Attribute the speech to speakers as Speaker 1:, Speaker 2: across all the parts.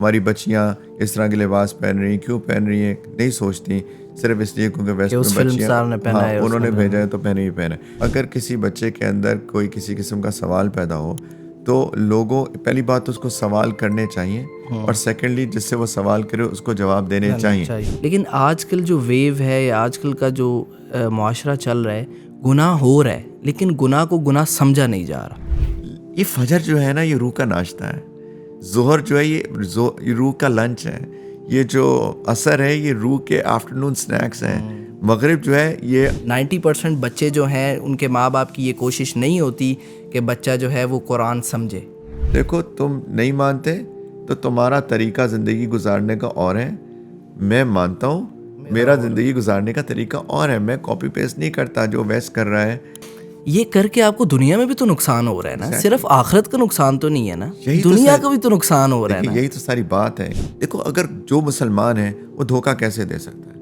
Speaker 1: ہماری بچیاں اس طرح کے لباس پہن رہی ہیں، کیوں پہن رہی ہیں؟ نہیں سوچتی، صرف اس لیے کیونکہ ویسٹ میں بچیاں انہوں نے بھیجا ہے تو پہنے ہی پہنے۔ اگر کسی بچے کے اندر کوئی کسی قسم کا سوال پیدا ہو تو لوگوں پہلی بات تو اس کو سوال کرنے چاہیے، اور سیکنڈلی جس سے وہ سوال کرے اس کو جواب دینے چاہیے۔
Speaker 2: لیکن آج کل جو ویو ہے یا آج کل کا جو معاشرہ چل رہا ہے، گناہ ہو رہا ہے لیکن گناہ کو گناہ سمجھا نہیں جا رہا۔
Speaker 1: یہ فجر جو ہے نا، یہ روح کا ناشتہ ہے، ظہر جو ہے یہ روح کا لنچ ہے، یہ جو عصر ہے یہ روح کے آفٹرنون سنیکس ہیں، مغرب جو ہے یہ
Speaker 2: 90% بچے جو ہیں ان کے ماں باپ کی یہ کوشش نہیں ہوتی کہ بچہ جو ہے وہ قرآن سمجھے۔
Speaker 1: دیکھو تم نہیں مانتے تو تمہارا طریقہ زندگی گزارنے کا اور ہے، میں مانتا ہوں میرا زندگی گزارنے کا طریقہ اور ہے، میں کاپی پیسٹ نہیں کرتا جو ویسٹ کر رہا ہے۔
Speaker 2: یہ کر کے آپ کو دنیا میں بھی تو نقصان ہو رہا ہے نا، صرف آخرت کا نقصان تو نہیں ہے نا، دنیا کا بھی تو نقصان ہو رہا ہے نا۔
Speaker 1: یہی تو ساری بات ہے۔ دیکھو اگر جو مسلمان ہے وہ دھوکہ کیسے دے سکتا ہے،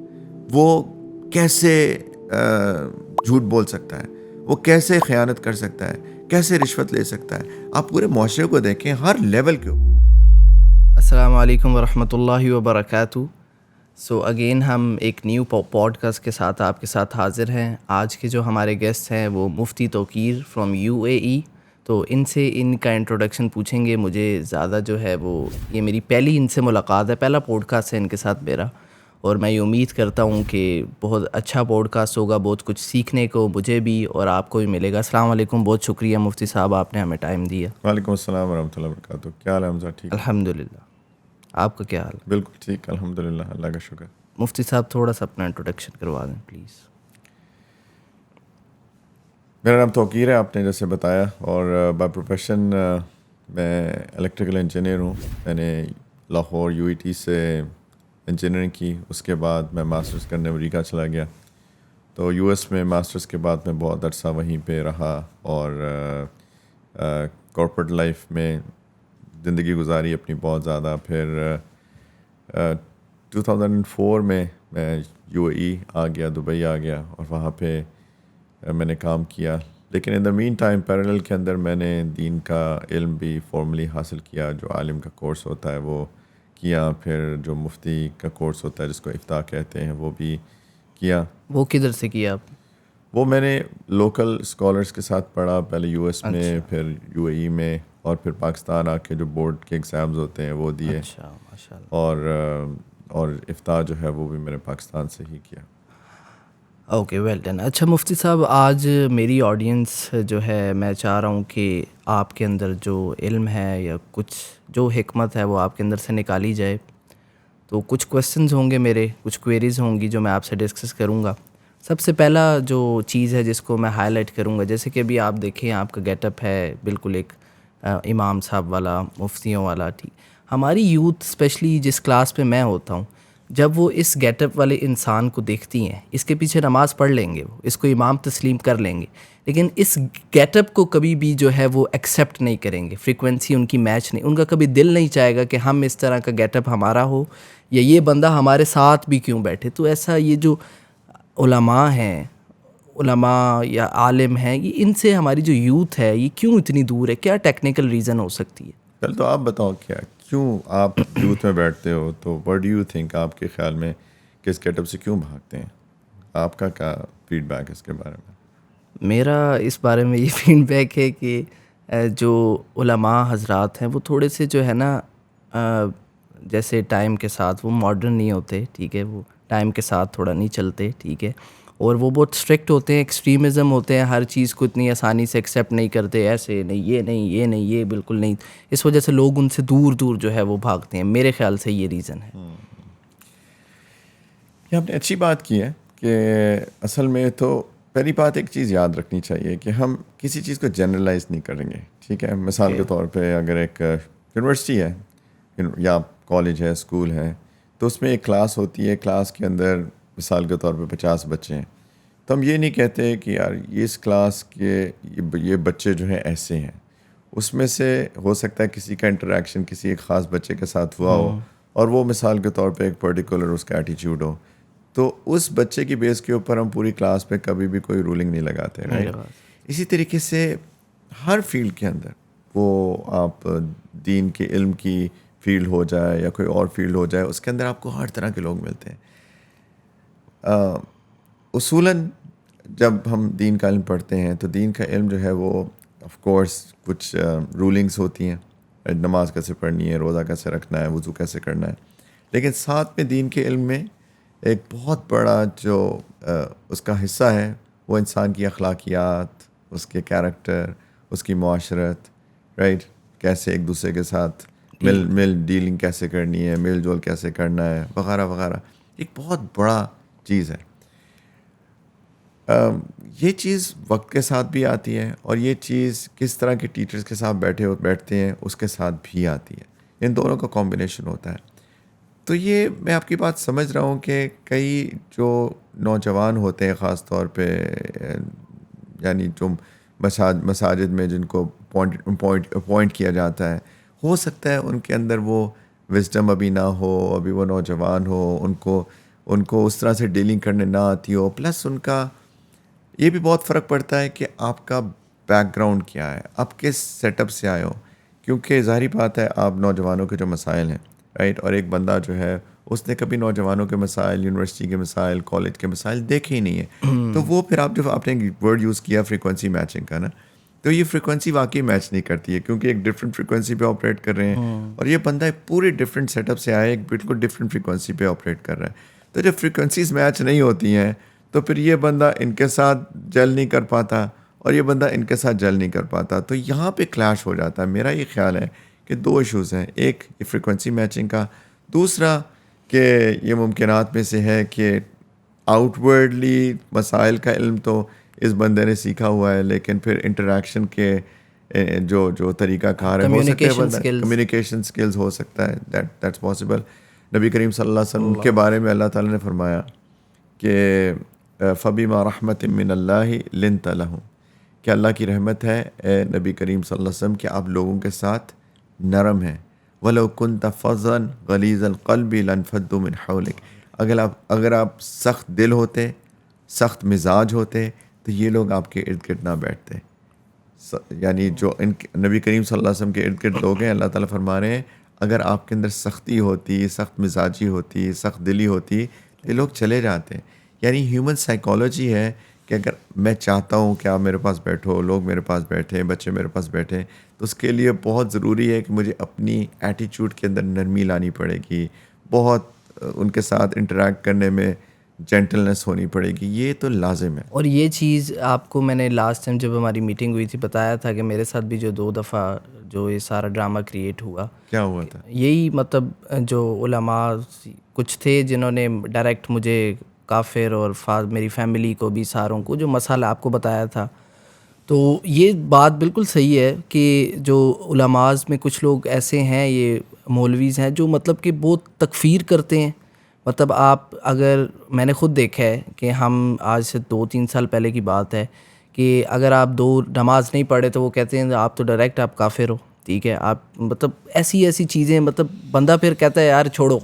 Speaker 1: وہ کیسے جھوٹ بول سکتا ہے، وہ کیسے خیانت کر سکتا ہے، کیسے رشوت لے سکتا ہے؟ آپ پورے معاشرے کو دیکھیں ہر لیول کے اوپر۔
Speaker 2: السلام علیکم ورحمۃ اللہ وبرکاتہ۔ سو اگین ہم ایک نیو پوڈ کاسٹ کے ساتھ آپ کے ساتھ حاضر ہیں۔ آج کے جو ہمارے گیسٹ ہیں وہ مفتی توقیر فرام UAE، تو ان سے ان کا انٹروڈکشن پوچھیں گے۔ مجھے زیادہ جو ہے وہ یہ میری پہلی ان سے ملاقات ہے، پہلا پوڈ کاسٹ ہے ان کے ساتھ میرا، اور میں یہ امید کرتا ہوں کہ بہت اچھا پوڈ کاسٹ ہوگا، بہت کچھ سیکھنے کو مجھے بھی اور آپ کو بھی ملے گا۔ السلام علیکم، بہت شکریہ مفتی صاحب آپ نے ہمیں ٹائم دیا۔
Speaker 1: وعلیکم السلام ورحمۃ اللہ وبرکاتہ۔ کیا حال ہے حمزہ؟ ٹھیک؟
Speaker 2: الحمد للہ، آپ کا کیا حال ہے؟
Speaker 1: بالکل ٹھیک، الحمد للہ، اللہ کا شکر۔
Speaker 2: مفتی صاحب تھوڑا سا اپنا انٹروڈکشن کروا دیں پلیز۔
Speaker 1: میرا نام توقیر ہے، آپ نے جیسے بتایا، اور بائی پروفیشن میں الیکٹریکل انجینئر ہوں۔ میں نے لاہور UET سے انجینئرنگ کی، اس کے بعد میں ماسٹرز کرنے امریکہ چلا گیا، تو US میں ماسٹرز کے بعد میں بہت عرصہ وہیں پہ رہا، اور کارپوریٹ لائف میں زندگی گزاری اپنی بہت زیادہ۔ پھر 2004 میں UAE آ گیا، دبئی آ گیا، اور وہاں پہ میں نے کام کیا۔ لیکن ان دا مین ٹائم پیرالل کے اندر میں نے دین کا علم بھی فارملی حاصل کیا، جو عالم کا کورس ہوتا ہے وہ کیا، پھر جو مفتی کا کورس ہوتا ہے جس کو افتاء کہتے ہیں وہ بھی کیا۔
Speaker 2: وہ کدھر سے کیا آپ؟
Speaker 1: وہ میں نے لوکل اسکالرس کے ساتھ پڑھا، پہلے US میں، پھر UAE میں، اور پھر پاکستان آ کے جو بورڈ کے ایگزامز ہوتے ہیں وہ دیے۔
Speaker 2: اچھا، ماشاء اللہ۔
Speaker 1: اور افتاء جو ہے وہ بھی میں نے پاکستان سے ہی کیا۔
Speaker 2: Okay, well done. اچھا مفتی صاحب، آج میری آڈینس جو ہے میں چاہ رہا ہوں کہ آپ کے اندر جو علم ہے یا کچھ جو حکمت ہے وہ آپ کے اندر سے نکالی جائے، تو کچھ کویسچنز ہوں گے میرے، کچھ کویریز ہوں گی جو میں آپ سے ڈسکس کروں گا۔ سب سے پہلا جو چیز ہے جس کو میں ہائی لائٹ کروں گا، جیسے کہ ابھی آپ دیکھیں آپ کا گیٹ اپ ہے بالکل ایک امام صاحب والا، مفتیوں والا، ٹھیک۔ ہماری یوتھ اسپیشلی جس کلاس پہ میں ہوتا ہوں، جب وہ اس گیٹ اپ والے انسان کو دیکھتی ہیں، اس کے پیچھے نماز پڑھ لیں گے، وہ اس کو امام تسلیم کر لیں گے، لیکن اس گیٹ اپ کو کبھی بھی جو ہے وہ ایکسیپٹ نہیں کریں گے، فریکوینسی ان کی میچ نہیں، ان کا کبھی دل نہیں چاہے گا کہ ہم اس طرح کا گیٹ اپ ہمارا ہو، یا یہ بندہ ہمارے ساتھ بھی کیوں بیٹھے۔ تو ایسا یہ جو علماء ہیں، علماء یا عالم ہیں، یہ ان سے ہماری جو یوتھ ہے یہ کیوں اتنی دور ہے؟ کیا ٹیکنیکل ریزن ہو سکتی ہے؟
Speaker 1: پہلے تو آپ بتاؤ کیوں آپ یوتھ میں بیٹھتے ہو، تو وٹ ڈو یو تھنک، آپ کے خیال میں کس گیٹ اپ سے کیوں بھاگتے ہیں؟ آپ کا کیا فیڈ بیک اس کے بارے میں؟
Speaker 2: میرا اس بارے میں یہ فیڈ بیک ہے کہ جو علماء حضرات ہیں وہ تھوڑے سے جو ہے نا جیسے ٹائم کے ساتھ وہ ماڈرن نہیں ہوتے، ٹھیک ہے، وہ ٹائم کے ساتھ تھوڑا نہیں چلتے، ٹھیک ہے، اور وہ بہت اسٹرکٹ ہوتے ہیں، ایکسٹریمزم ہوتے ہیں، ہر چیز کو اتنی آسانی سے ایکسیپٹ نہیں کرتے، ایسے نہیں، یہ نہیں، یہ نہیں، یہ بالکل نہیں۔ اس وجہ سے لوگ ان سے دور دور جو ہے وہ بھاگتے ہیں، میرے خیال سے یہ ریزن ہے۔
Speaker 1: یہ آپ نے اچھی بات کی ہے کہ اصل میں تو پہلی بات ایک چیز یاد رکھنی چاہیے کہ ہم کسی چیز کو جنرلائز نہیں کریں گے، ٹھیک ہے۔ مثال کے طور پہ اگر ایک یونیورسٹی ہے یا کالج ہے، اسکول ہے، تو اس میں ایک کلاس ہوتی ہے، کلاس کے اندر مثال کے طور پہ 50 بچے ہیں، تو ہم یہ نہیں کہتے کہ یار اس کلاس کے یہ بچے جو ہیں ایسے ہیں، اس میں سے ہو سکتا ہے کسی کا انٹریکشن کسی ایک خاص بچے کے ساتھ ہوا ہو، اور وہ مثال کے طور پہ ایک پرٹیکولر اس کا ایٹیچیوڈ ہو، تو اس بچے کی بیس کے اوپر ہم پوری کلاس پہ کبھی بھی کوئی رولنگ نہیں لگاتے، رائٹ؟ اسی طریقے سے ہر فیلڈ کے اندر وہ آپ دین کے علم کی فیلڈ ہو جائے یا کوئی اور فیلڈ ہو جائے، اس کے اندر آپ کو ہر طرح کے لوگ ملتے ہیں. اصولاً جب ہم دین کا علم پڑھتے ہیں تو دین کا علم جو ہے وہ آف کورس کچھ رولنگس ہوتی ہیں، نماز کیسے پڑھنی ہے، روزہ کیسے رکھنا ہے، وضو کیسے کرنا ہے، لیکن ساتھ میں دین کے علم میں ایک بہت بڑا جو اس کا حصہ ہے وہ انسان کی اخلاقیات، اس کے کیریکٹر، اس کی معاشرت، رائٹ، کیسے ایک دوسرے کے ساتھ مل ڈیلنگ کیسے کرنی ہے، میل جول کیسے کرنا ہے، وغیرہ وغیرہ. ایک بہت بڑا چیز ہے. یہ چیز وقت کے ساتھ بھی آتی ہے، اور یہ چیز کس طرح کے ٹیچرز کے ساتھ بیٹھتے ہیں اس کے ساتھ بھی آتی ہے. ان دونوں کا کمبینیشن ہوتا ہے. تو یہ میں آپ کی بات سمجھ رہا ہوں کہ کئی جو نوجوان ہوتے ہیں خاص طور پہ، یعنی جو مساجد میں جن کو اپوائنٹ کیا جاتا ہے، ہو سکتا ہے ان کے اندر وہ وزڈم ابھی نہ ہو، ابھی وہ نوجوان ہو، ان کو اس طرح سے ڈیلنگ کرنے نہ آتی ہو. پلس ان کا یہ بھی بہت فرق پڑتا ہے کہ آپ کا بیک گراؤنڈ کیا ہے، آپ کس سیٹ اپ سے آئے ہو. کیونکہ ظاہری بات ہے آپ نوجوانوں کے جو مسائل ہیں، رائٹ، اور ایک بندہ جو ہے اس نے کبھی نوجوانوں کے مسائل، یونیورسٹی کے مسائل، کالج کے مسائل دیکھے ہی نہیں ہیں. تو وہ پھر آپ نے ورڈ یوز کیا فریکوینسی میچنگ کا نا، تو یہ فریکوینسی واقعی میچ نہیں کرتی ہے، کیونکہ ایک ڈفرینٹ فریکوینسی پہ آپریٹ کر رہے ہیں، اور یہ بندہ ایک پورے ڈفرینٹ سیٹ اپ سے آیا ہے، ایک بالکل ڈفرینٹ فریکوینسی پہ آپریٹ کر رہا ہے. تو جب فریکوینسیز میچ نہیں ہوتی ہیں تو پھر یہ بندہ ان کے ساتھ جل نہیں کر پاتا، اور یہ بندہ ان کے ساتھ جل نہیں کر پاتا. تو یہاں پہ کلیش ہو جاتا ہے. میرا یہ خیال ہے کہ دو ایشوز ہیں، ایک یہ فریکوینسی میچنگ کا، دوسرا کہ یہ ممکنات میں سے ہے کہ آؤٹ ورڈلی مسائل کا علم تو اس بندے نے سیکھا ہوا ہے، لیکن پھر انٹریکشن کے جو طریقہ کار ہے، ہو سکتا ہے بندہ کمیونیکیشن سکلز ہو سکتا ہے، دیٹس پاسبل. نبی کریم صلی اللہ علیہ وسلم کے بارے میں اللہ تعالیٰ نے فرمایا کہ فبما رحمت من اللہ لنت لہم، کہ اللہ کی رحمت ہے اے نبی کریم صلی اللہ علیہ وسلم کہ آپ لوگوں کے ساتھ نرم ہیں. وَلَوْ كُنْتَ فَظًّا غَلِيظَ الْقَلْبِ لَانفَضُّوا مِنْ حَوْلِكَ، اگر آپ سخت دل ہوتے، سخت مزاج ہوتے، تو یہ لوگ آپ کے ارد گرد نہ بیٹھتے. یعنی جو نبی کریم صلی اللہ علیہ وسلم کے ارد گرد لوگ ہیں، اللہ تعالیٰ فرما رہے ہیں اگر آپ کے اندر سختی ہوتی، سخت مزاجی ہوتی، سخت دلی ہوتی، یہ لوگ چلے جاتے ہیں. یعنی ہیومن سائیکالوجی ہے کہ اگر میں چاہتا ہوں کہ آپ میرے پاس بیٹھو، لوگ میرے پاس بیٹھیں، بچے میرے پاس بیٹھیں، تو اس کے لیے بہت ضروری ہے کہ مجھے اپنی ایٹیچیوڈ کے اندر نرمی لانی پڑے گی، بہت ان کے ساتھ انٹریکٹ کرنے میں جینٹلنس ہونی پڑے گی. یہ تو لازم ہے.
Speaker 2: اور یہ چیز آپ کو میں نے لاسٹ ٹائم جب ہماری میٹنگ ہوئی تھی بتایا تھا کہ میرے ساتھ بھی جو 2 دفعہ جو یہ سارا ڈرامہ کریٹ ہوا،
Speaker 1: کیا ہوا تھا؟
Speaker 2: یہی مطلب جو علماء کچھ تھے جنہوں نے ڈائریکٹ مجھے کافر اور میری فیملی کو بھی ساروں کو جو مسئلہ آپ کو بتایا تھا. تو یہ بات بالکل صحیح ہے کہ جو علماء میں کچھ لوگ ایسے ہیں، یہ مولویز ہیں جو مطلب کہ بہت تکفیر کرتے ہیں. مطلب آپ اگر میں نے خود دیکھا ہے کہ ہم آج سے 2-3 سال پہلے کی بات ہے کہ اگر آپ 2 نماز نہیں پڑھے تو وہ کہتے ہیں آپ تو ڈائریکٹ آپ کافر ہو، ٹھیک ہے. آپ مطلب ایسی چیزیں، مطلب بندہ پھر کہتا ہے یار چھوڑو.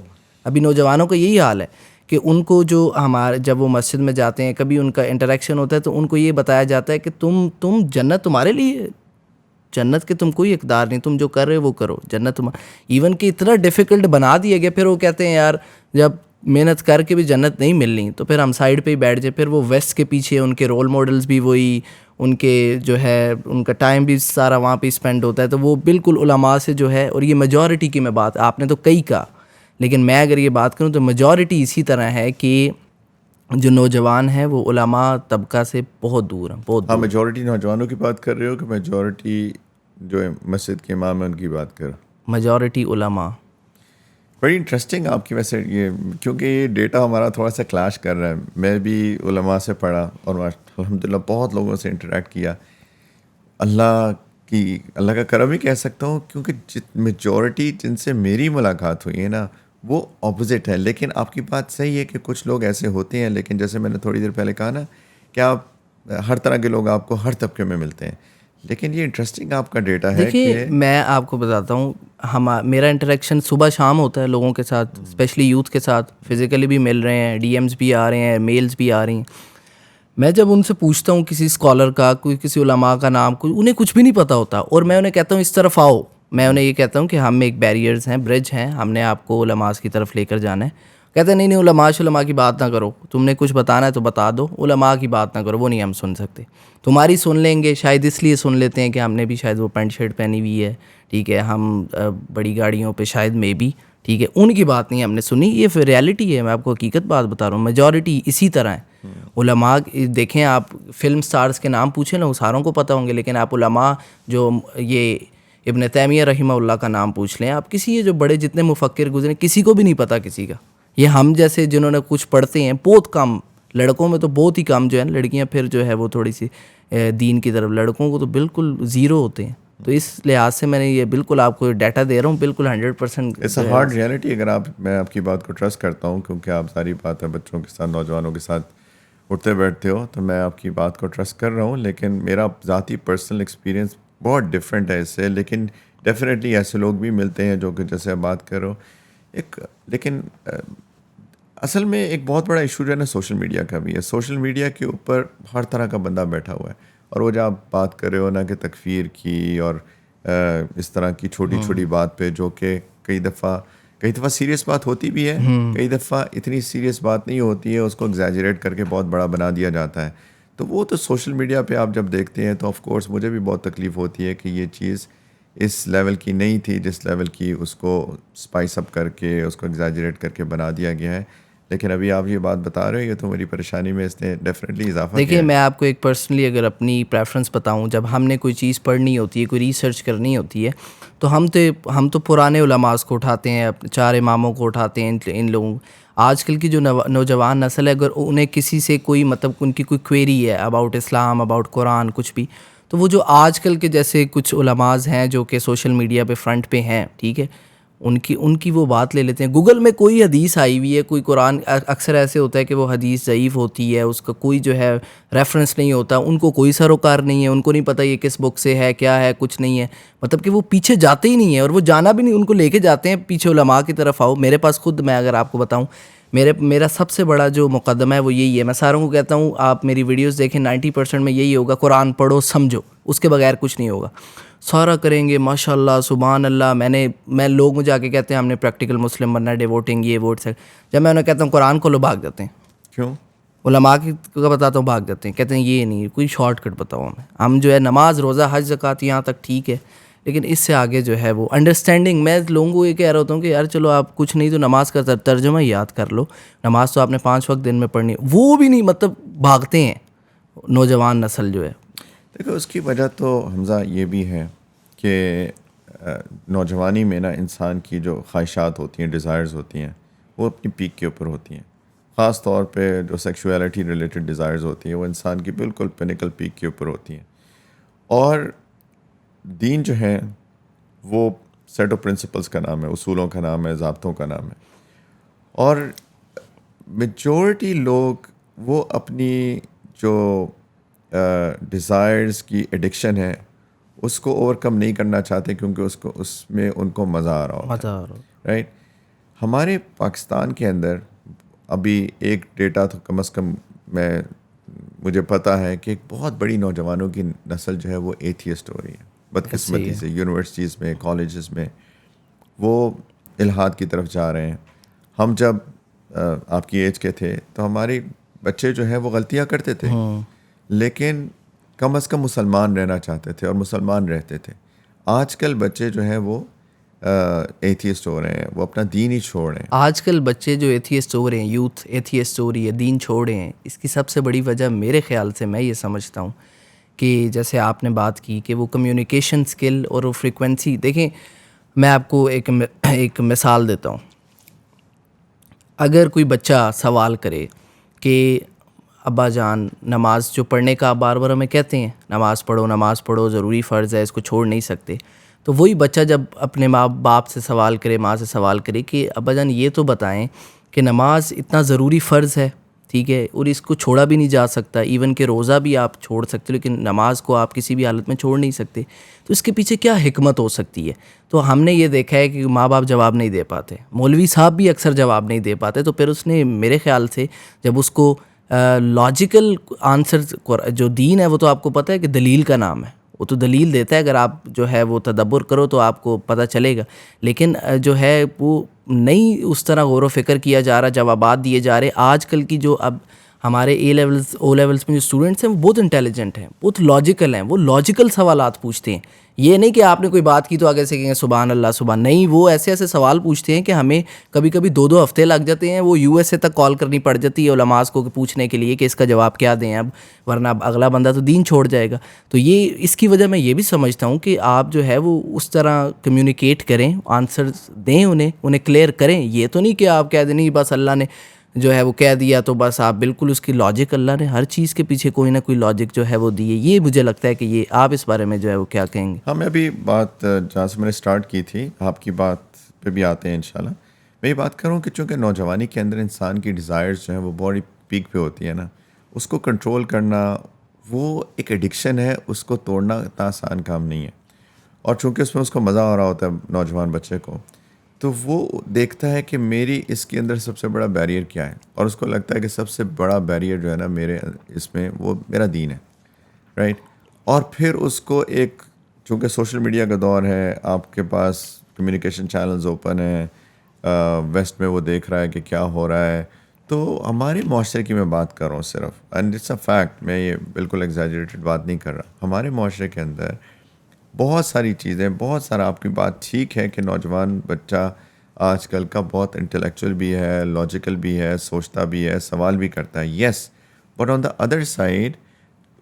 Speaker 2: ابھی نوجوانوں کا یہی حال ہے کہ ان کو جو جب وہ مسجد میں جاتے ہیں، کبھی ان کا انٹریکشن ہوتا ہے تو ان کو یہ بتایا جاتا ہے کہ تم جنت تمہارے لیے، جنت کے تم کوئی اقدار نہیں، تم جو کر رہے ہو وہ کرو، جنت ایون کہ اتنا ڈیفیکلٹ بنا دیا گیا. پھر وہ کہتے ہیں یار جب محنت کر کے بھی جنت نہیں ملنی تو پھر ہم سائڈ پہ ہی بیٹھ جائیں. پھر وہ ویسٹ کے پیچھے ان کے رول ماڈلز بھی وہی، ان کے جو ہے ان کا ٹائم بھی سارا وہاں پہ اسپینڈ ہوتا ہے. تو وہ بالکل علماء سے جو ہے، اور یہ میجورٹی کی میں بات، آپ نے تو کئی کہا لیکن میں اگر یہ بات کروں تو میجورٹی اسی طرح ہے کہ جو نوجوان ہیں وہ علماء طبقہ سے بہت دور ہیں، بہت دور.
Speaker 1: میجورٹی نوجوانوں کی بات کر رہے ہو کہ میجورٹی جو مسجد کے امام ہیں ان کی بات کر؟
Speaker 2: میجورٹی علماء.
Speaker 1: بڑی انٹرسٹنگ آپ کی ویسے یہ، کیونکہ یہ ڈیٹا ہمارا تھوڑا سا کلیش کر رہا ہے. میں بھی علماء سے پڑھا اور الحمدللہ بہت لوگوں سے انٹریکٹ کیا. اللہ کا کرم ہی کہہ سکتا ہوں، کیونکہ میجورٹی جن سے میری ملاقات ہوئی ہے نا وہ اپوزٹ ہے. لیکن آپ کی بات صحیح ہے کہ کچھ لوگ ایسے ہوتے ہیں، لیکن جیسے میں نے تھوڑی دیر پہلے کہا نا کہ آپ ہر طرح کے لوگ آپ کو ہر طبقے میں ملتے ہیں. لیکن یہ انٹرسٹنگ آپ کا ڈیٹا ہے.
Speaker 2: دیکھیے میں آپ کو بتاتا ہوں، میرا انٹریکشن صبح شام ہوتا ہے لوگوں کے ساتھ، اسپیشلی یوتھ کے ساتھ. فزیکلی بھی مل رہے ہیں، ڈی ایمز بھی آ رہے ہیں، میلز بھی آ رہی ہیں. میں جب ان سے پوچھتا ہوں کسی اسکالر کا، کوئی کسی علماء کا نام، انہیں کچھ بھی نہیں پتہ ہوتا، اور میں انہیں کہتا ہوں اس طرف آؤ، میں انہیں یہ کہتا ہوں کہ ہم ایک بیریئرز ہیں, برج ہیں, ہم نے آپ کو علماء کی طرف لے کر جانا ہے. کہتے ہیں نہیں علماء کی بات نہ کرو, تم نے کچھ بتانا ہے تو بتا دو, علماء کی بات نہ کرو, وہ نہیں ہم سن سکتے. تمہاری سن لیں گے, شاید اس لیے سن لیتے ہیں کہ ہم نے بھی شاید وہ پینٹ شرٹ پہنی ہوئی ہے, ٹھیک ہے, ہم بڑی گاڑیوں پہ شاید میں بھی, ٹھیک ہے, ان کی بات نہیں ہم نے سنی. یہ پھر ریالٹی ہے, میں آپ کو حقیقت بات بتا رہا ہوں, میجورٹی اسی طرح ہے. علماء دیکھیں, آپ فلم سٹارز کے نام پوچھیں نا, وہ ساروں کو پتہ ہوں گے, لیکن آپ علماء جو یہ ابن تیمیہ رحمہ اللہ کا نام پوچھ لیں, آپ کسی جو بڑے جتنے مفکر گزرے کسی کو بھی نہیں پتہ کسی کا. یہ ہم جیسے جنہوں نے کچھ پڑھتے ہیں بہت کم, لڑکوں میں تو بہت ہی کم جو ہے, لڑکیاں پھر جو ہے وہ تھوڑی سی دین کی طرف, لڑکوں کو تو بالکل زیرو ہوتے ہیں. تو اس لحاظ سے میں نے یہ بالکل آپ کو ڈیٹا دے رہا ہوں, بالکل 100%.
Speaker 1: It's a hard reality. اگر میں آپ کی بات کو ٹرسٹ کرتا ہوں, کیونکہ آپ ساری بات ہے بچوں کے ساتھ, نوجوانوں کے ساتھ اٹھتے بیٹھتے ہو, تو میں آپ کی بات کو ٹرسٹ کر رہا ہوں. لیکن میرا ذاتی پرسنل ایکسپیرینس بہت ڈفرینٹ ہے اس سے. لیکن ڈیفینیٹلی ایسے لوگ بھی ملتے ہیں جو کہ جیسے آپ بات کر رہے ہو. لیکن اصل میں ایک بہت بڑا ایشو جو ہے نا سوشل میڈیا کا بھی ہے. سوشل میڈیا کے اوپر ہر طرح کا بندہ بیٹھا ہوا ہے, اور وہ جو آپ بات کر رہے ہو نا کہ تکفیر کی اور اس طرح کی چھوٹی چھوٹی بات پہ, جو کہ کئی دفعہ سیریس بات ہوتی بھی ہے, کئی دفعہ اتنی سیریس بات نہیں ہوتی ہے, اس کو ایگزیجریٹ کر کے بہت بڑا بنا دیا جاتا ہے. تو وہ تو سوشل میڈیا پہ آپ جب دیکھتے ہیں تو آف کورس مجھے بھی بہت تکلیف ہوتی ہے کہ یہ چیز اس لیول کی نہیں تھی جس لیول کی اس کو اسپائس اپ کر کے, اس کو ایگزیجریٹ کر کے بنا دیا گیا ہے. لیکن ابھی آپ یہ بات بتا رہے ہو, یہ تو میری پریشانی میں اس نے ڈیفینیٹلی اضافہ کیا.
Speaker 2: دیکھیے میں آپ کو ایک پرسنلی اگر اپنی پریفرنس بتاؤں, جب ہم نے کوئی چیز پڑھنی ہوتی ہے, کوئی ریسرچ کرنی ہوتی ہے, تو ہم تو پرانے علماء کو اٹھاتے ہیں, 4 اماموں کو اٹھاتے ہیں. ان لوگوں, آج کل کی جو نوجوان نسل ہے, اگر انہیں کسی سے کوئی مطلب ان کی کوئی کوئری ہے اباؤٹ اسلام, اباؤٹ قرآن, کچھ بھی, تو وہ جو آج کل کے جیسے کچھ علماء ہیں جو کہ سوشل میڈیا پہ فرنٹ پہ ہیں, ٹھیک ہے, ان کی وہ بات لے لیتے ہیں. گوگل میں کوئی حدیث آئی ہوئی ہے, کوئی قرآن, اکثر ایسے ہوتا ہے کہ وہ حدیث ضعیف ہوتی ہے, اس کا کوئی جو ہے ریفرنس نہیں ہوتا, ان کو کوئی سروکار نہیں ہے, ان کو نہیں پتہ یہ کس بک سے ہے, کیا ہے, کچھ نہیں ہے. مطلب کہ وہ پیچھے جاتے ہی نہیں ہیں, اور وہ جانا بھی نہیں, ان کو لے کے جاتے ہیں پیچھے علماء کی طرف آؤ. میرے پاس خود, میں اگر آپ کو بتاؤں, میرا سب سے بڑا جو مقدمہ ہے وہ یہی ہے. میں ساروں کو کہتا ہوں آپ میری ویڈیوز دیکھیں, 90% میں یہی ہوگا, قرآن پڑھو سمجھو, اس کے بغیر کچھ نہیں ہوگا. سارا کریں گے ماشاء اللہ سبحان اللہ. میں لوگ مجھے آ کے کہتے ہیں ہم نے پریکٹیکل مسلم بننا ہے, ڈیووٹنگ, یہ ووٹ سے. جب میں انہیں کہتا ہوں قرآن کھولو, بھاگ جاتے ہیں.
Speaker 1: کیوں؟
Speaker 2: علماء کی کا بتاتا ہوں, بھاگ جاتے ہیں, کہتے ہیں یہ نہیں, کوئی شارٹ کٹ بتاؤ ہمیں. ہم جو ہے نماز, روزہ, حج, زکوٰۃ یہاں تک ٹھیک ہے, لیکن اس سے آگے جو ہے وہ انڈرسٹینڈنگ. میں لوگوں کو یہ کہہ رہا ہوتا ہوں کہ یار چلو آپ کچھ نہیں تو نماز کا ترجمہ یاد کر لو, نماز تو آپ نے 5 وقت دن میں پڑھنی ہے. وہ بھی نہیں, مطلب بھاگتے ہیں نوجوان نسل جو ہے.
Speaker 1: دیکھو اس کی وجہ تو حمزہ یہ بھی ہے کہ نوجوانی میں نا انسان کی جو خواہشات ہوتی ہیں, ڈیزائرز ہوتی ہیں, وہ اپنی پیک کے اوپر ہوتی ہیں. خاص طور پہ جو سیکشولیٹی ریلیٹڈ ڈیزائرز ہوتی ہیں وہ انسان کی بالکل پینیکل پیک کے اوپر ہوتی ہیں. اور دین جو ہے وہ سیٹ آف پرنسپلس کا نام ہے, اصولوں کا نام ہے, ضابطوں کا نام ہے. اور میجورٹی لوگ وہ اپنی جو ڈیزائرز کی ایڈکشن ہے اس کو اوور کم نہیں کرنا چاہتے, کیونکہ اس میں ان کو مزہ آ رہا ہوتا ہے, رائٹ. ہمارے پاکستان کے اندر ابھی ایک ڈیٹا تو کم از کم مجھے پتہ ہے کہ ایک بہت بڑی نوجوانوں کی نسل جو ہے وہ ایتھیسٹ ہو رہی ہے بدقسمتی سے. یونیورسٹیز میں, کالجز میں وہ الحاد کی طرف جا رہے ہیں. ہم جب آپ کی ایج کے تھے تو ہمارے بچے جو ہیں وہ غلطیاں کرتے تھے, لیکن کم از کم مسلمان رہنا چاہتے تھے اور مسلمان رہتے تھے. آج کل بچے جو ہیں وہ ایتھیسٹ ہو رہے ہیں, وہ اپنا دین ہی چھوڑ رہے ہیں.
Speaker 2: آج کل بچے جو ایتھیسٹ ہو رہے ہیں, یوتھ ایتھیسٹ ہو رہی ہے, دین چھوڑ رہے ہیں, اس کی سب سے بڑی وجہ میرے خیال سے میں یہ سمجھتا ہوں کہ جیسے آپ نے بات کی کہ وہ کمیونیکیشن سکل اور وہ فریکوینسی. دیکھیں میں آپ کو ایک مثال دیتا ہوں. اگر کوئی بچہ سوال کرے کہ ابا جان نماز جو پڑھنے کا آپ بار بار ہمیں کہتے ہیں نماز پڑھو ضروری فرض ہے, اس کو چھوڑ نہیں سکتے, تو وہی بچہ جب اپنے ماں باپ سے سوال کرے, ماں سے سوال کرے کہ ابا جان یہ تو بتائیں کہ نماز اتنا ضروری فرض ہے, ٹھیک ہے, اور اس کو چھوڑا بھی نہیں جا سکتا, ایون کہ روزہ بھی آپ چھوڑ سکتے لیکن نماز کو آپ کسی بھی حالت میں چھوڑ نہیں سکتے, تو اس کے پیچھے کیا حکمت ہو سکتی ہے. تو ہم نے یہ دیکھا ہے کہ ماں باپ جواب نہیں دے پاتے, مولوی صاحب بھی اکثر جواب نہیں دے پاتے. تو پھر اس نے میرے خیال سے جب اس کو لاجیکل آنسر, جو دین ہے وہ تو آپ کو پتہ ہے کہ دلیل کا نام ہے, وہ تو دلیل دیتا ہے, اگر آپ جو ہے وہ تدبر کرو تو آپ کو پتہ چلے گا, لیکن جو ہے وہ نہیں اس طرح غور و فکر کیا جا رہا, جوابات دیے جا رہے. آج کل کی جو اب ہمارے اے لیولز او لیولز میں جو اسٹوڈنٹس ہیں وہ بہت انٹیلیجنٹ ہیں, بہت لاجیکل ہیں, وہ لاجیکل سوالات پوچھتے ہیں. یہ نہیں کہ آپ نے کوئی بات کی تو آگے سے کہیں گے سبحان اللہ سبحان, نہیں, وہ ایسے ایسے سوال پوچھتے ہیں کہ ہمیں کبھی کبھی 2 ہفتے لگ جاتے ہیں, وہ یو ایس اے تک کال کرنی پڑ جاتی ہے علماء کو پوچھنے کے لیے کہ اس کا جواب کیا دیں اب, ورنہ اب اگلا بندہ تو دین چھوڑ جائے گا. تو یہ اس کی وجہ میں یہ بھی سمجھتا ہوں کہ آپ جو ہے وہ اس طرح کمیونیکیٹ کریں, آنسر دیں, انہیں کلیئر کریں. یہ تو نہیں کہ آپ کہہ دیں نہیں بس اللہ نے جو ہے وہ کہہ دیا تو بس آپ بالکل اس کی لاجک, اللہ نے ہر چیز کے پیچھے کوئی نہ کوئی لاجک جو ہے وہ دی ہے. یہ مجھے لگتا ہے کہ یہ آپ اس بارے میں جو ہے وہ کیا کہیں گے؟
Speaker 1: ہاں, میں ابھی بات جہاں سے میں نے اسٹارٹ کی تھی, آپ کی بات پہ بھی آتے ہیں انشاءاللہ. میں یہ بات کروں کہ چونکہ نوجوانی کے اندر انسان کی ڈیزائرز جو ہیں وہ بڑی پیک پہ ہوتی ہے نا, اس کو کنٹرول کرنا وہ ایک ایڈکشن ہے, اس کو توڑنا اتنا آسان کام نہیں ہے. اور چونکہ اس میں اس کو مزہ آ رہا ہوتا ہے نوجوان بچے کو, تو وہ دیکھتا ہے کہ میری اس کے اندر سب سے بڑا بیریئر کیا ہے, اور اس کو لگتا ہے کہ سب سے بڑا بیریئر جو ہے نا میرے اس میں وہ میرا دین ہے, رائٹ. اور پھر اس کو ایک, چونکہ سوشل میڈیا کا دور ہے, آپ کے پاس کمیونیکیشن چینلز اوپن ہیں, ویسٹ میں وہ دیکھ رہا ہے کہ کیا ہو رہا ہے. تو ہمارے معاشرے کی میں بات کر رہا ہوں صرف, اینڈ اٹس اے فیکٹ, میں یہ بالکل ایگزیجریٹڈ بات نہیں کر رہا. ہمارے معاشرے کے اندر بہت ساری چیزیں, بہت سارا, آپ کی بات ٹھیک ہے کہ نوجوان بچہ آج کل کا بہت انٹلیکچوئل بھی ہے, لاجیکل بھی ہے, سوچتا بھی ہے, سوال بھی کرتا ہے, yes. But on the other side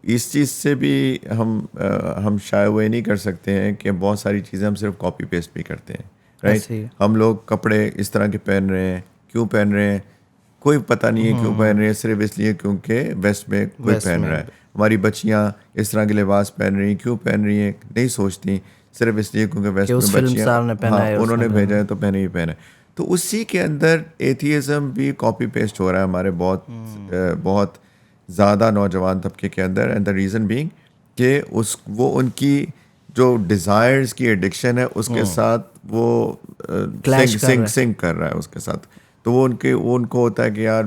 Speaker 1: اس چیز سے بھی ہم شائع ہوئے نہیں کر سکتے ہیں کہ بہت ساری چیزیں ہم صرف کاپی پیسٹ بھی کرتے ہیں, رائٹ. ہم لوگ کپڑے اس طرح کے پہن رہے ہیں, کیوں پہن رہے ہیں کوئی پتہ نہیں ہے, کیوں پہن رہے ہیں, صرف اس لیے کیونکہ ویسٹ میں کوئی پہن رہا ہے. ہماری بچیاں اس طرح کے لباس پہن رہی ہیں, کیوں پہن رہی ہیں, نہیں سوچتی, صرف اس لیے کیونکہ ویسٹ میں بچیاں, ہاں, انہوں نے بھیجا ہے تو پہنے ہی پہنے. تو اسی کے اندر ایتھیزم بھی کاپی پیسٹ ہو رہا ہے ہمارے بہت زیادہ نوجوان طبقے کے اندر. اینڈ دا ریزن بینگ کہ وہ ان کی جو ڈیزائرز کی ایڈکشن ہے اس کے ساتھ وہ سنگ کر رہا ہے اس کے ساتھ. تو وہ ان کو ہوتا ہے کہ یار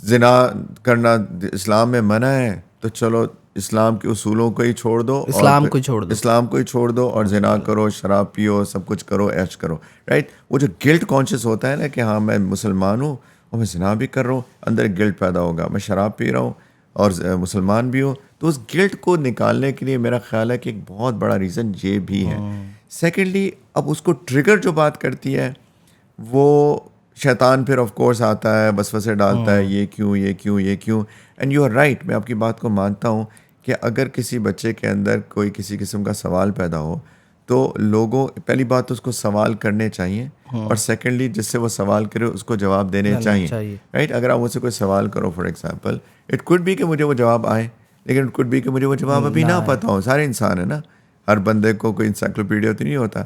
Speaker 1: زنا کرنا اسلام میں منع ہے, تو چلو اسلام کے اصولوں کو ہی چھوڑ دو, اسلام کو ہی چھوڑ دو اور زنا کرو, شراب پیو, سب کچھ کرو, عیش کرو, رائٹ. وہ جو گلٹ کانشیس ہوتا ہے نا کہ ہاں میں مسلمان ہوں اور میں زنا بھی کر رہا ہوں, اندر ایک گلٹ پیدا ہوگا, میں شراب پی رہا ہوں اور مسلمان بھی ہوں. تو اس گلٹ کو نکالنے کے لیے میرا خیال ہے کہ ایک بہت بڑا ریزن یہ بھی ہے. سیکنڈلی, اب اس کو ٹریگر جو بات کرتی ہے وہ شیطان پھر آف کورس آتا ہے, وسوسے ڈالتا ہے, یہ کیوں. اینڈ یو آر رائٹ, میں آپ کی بات کو مانتا ہوں کہ اگر کسی بچے کے اندر کوئی کسی قسم کا سوال پیدا ہو تو لوگوں, پہلی بات تو اس کو سوال کرنے چاہیے, اور سیکنڈلی جس سے وہ سوال کرے اس کو جواب دینے چاہیے, رائٹ. اگر آپ مجھ سے کوئی سوال کرو, for example, it could be کہ مجھے وہ جواب آئے, لیکن اٹ کوڈ بی کہ مجھے وہ جواب ابھی نہ پتہ ہو. سارے انسان ہیں نا, ہر بندے کو کوئی انسائکلوپیڈیا تو نہیں ہوتا.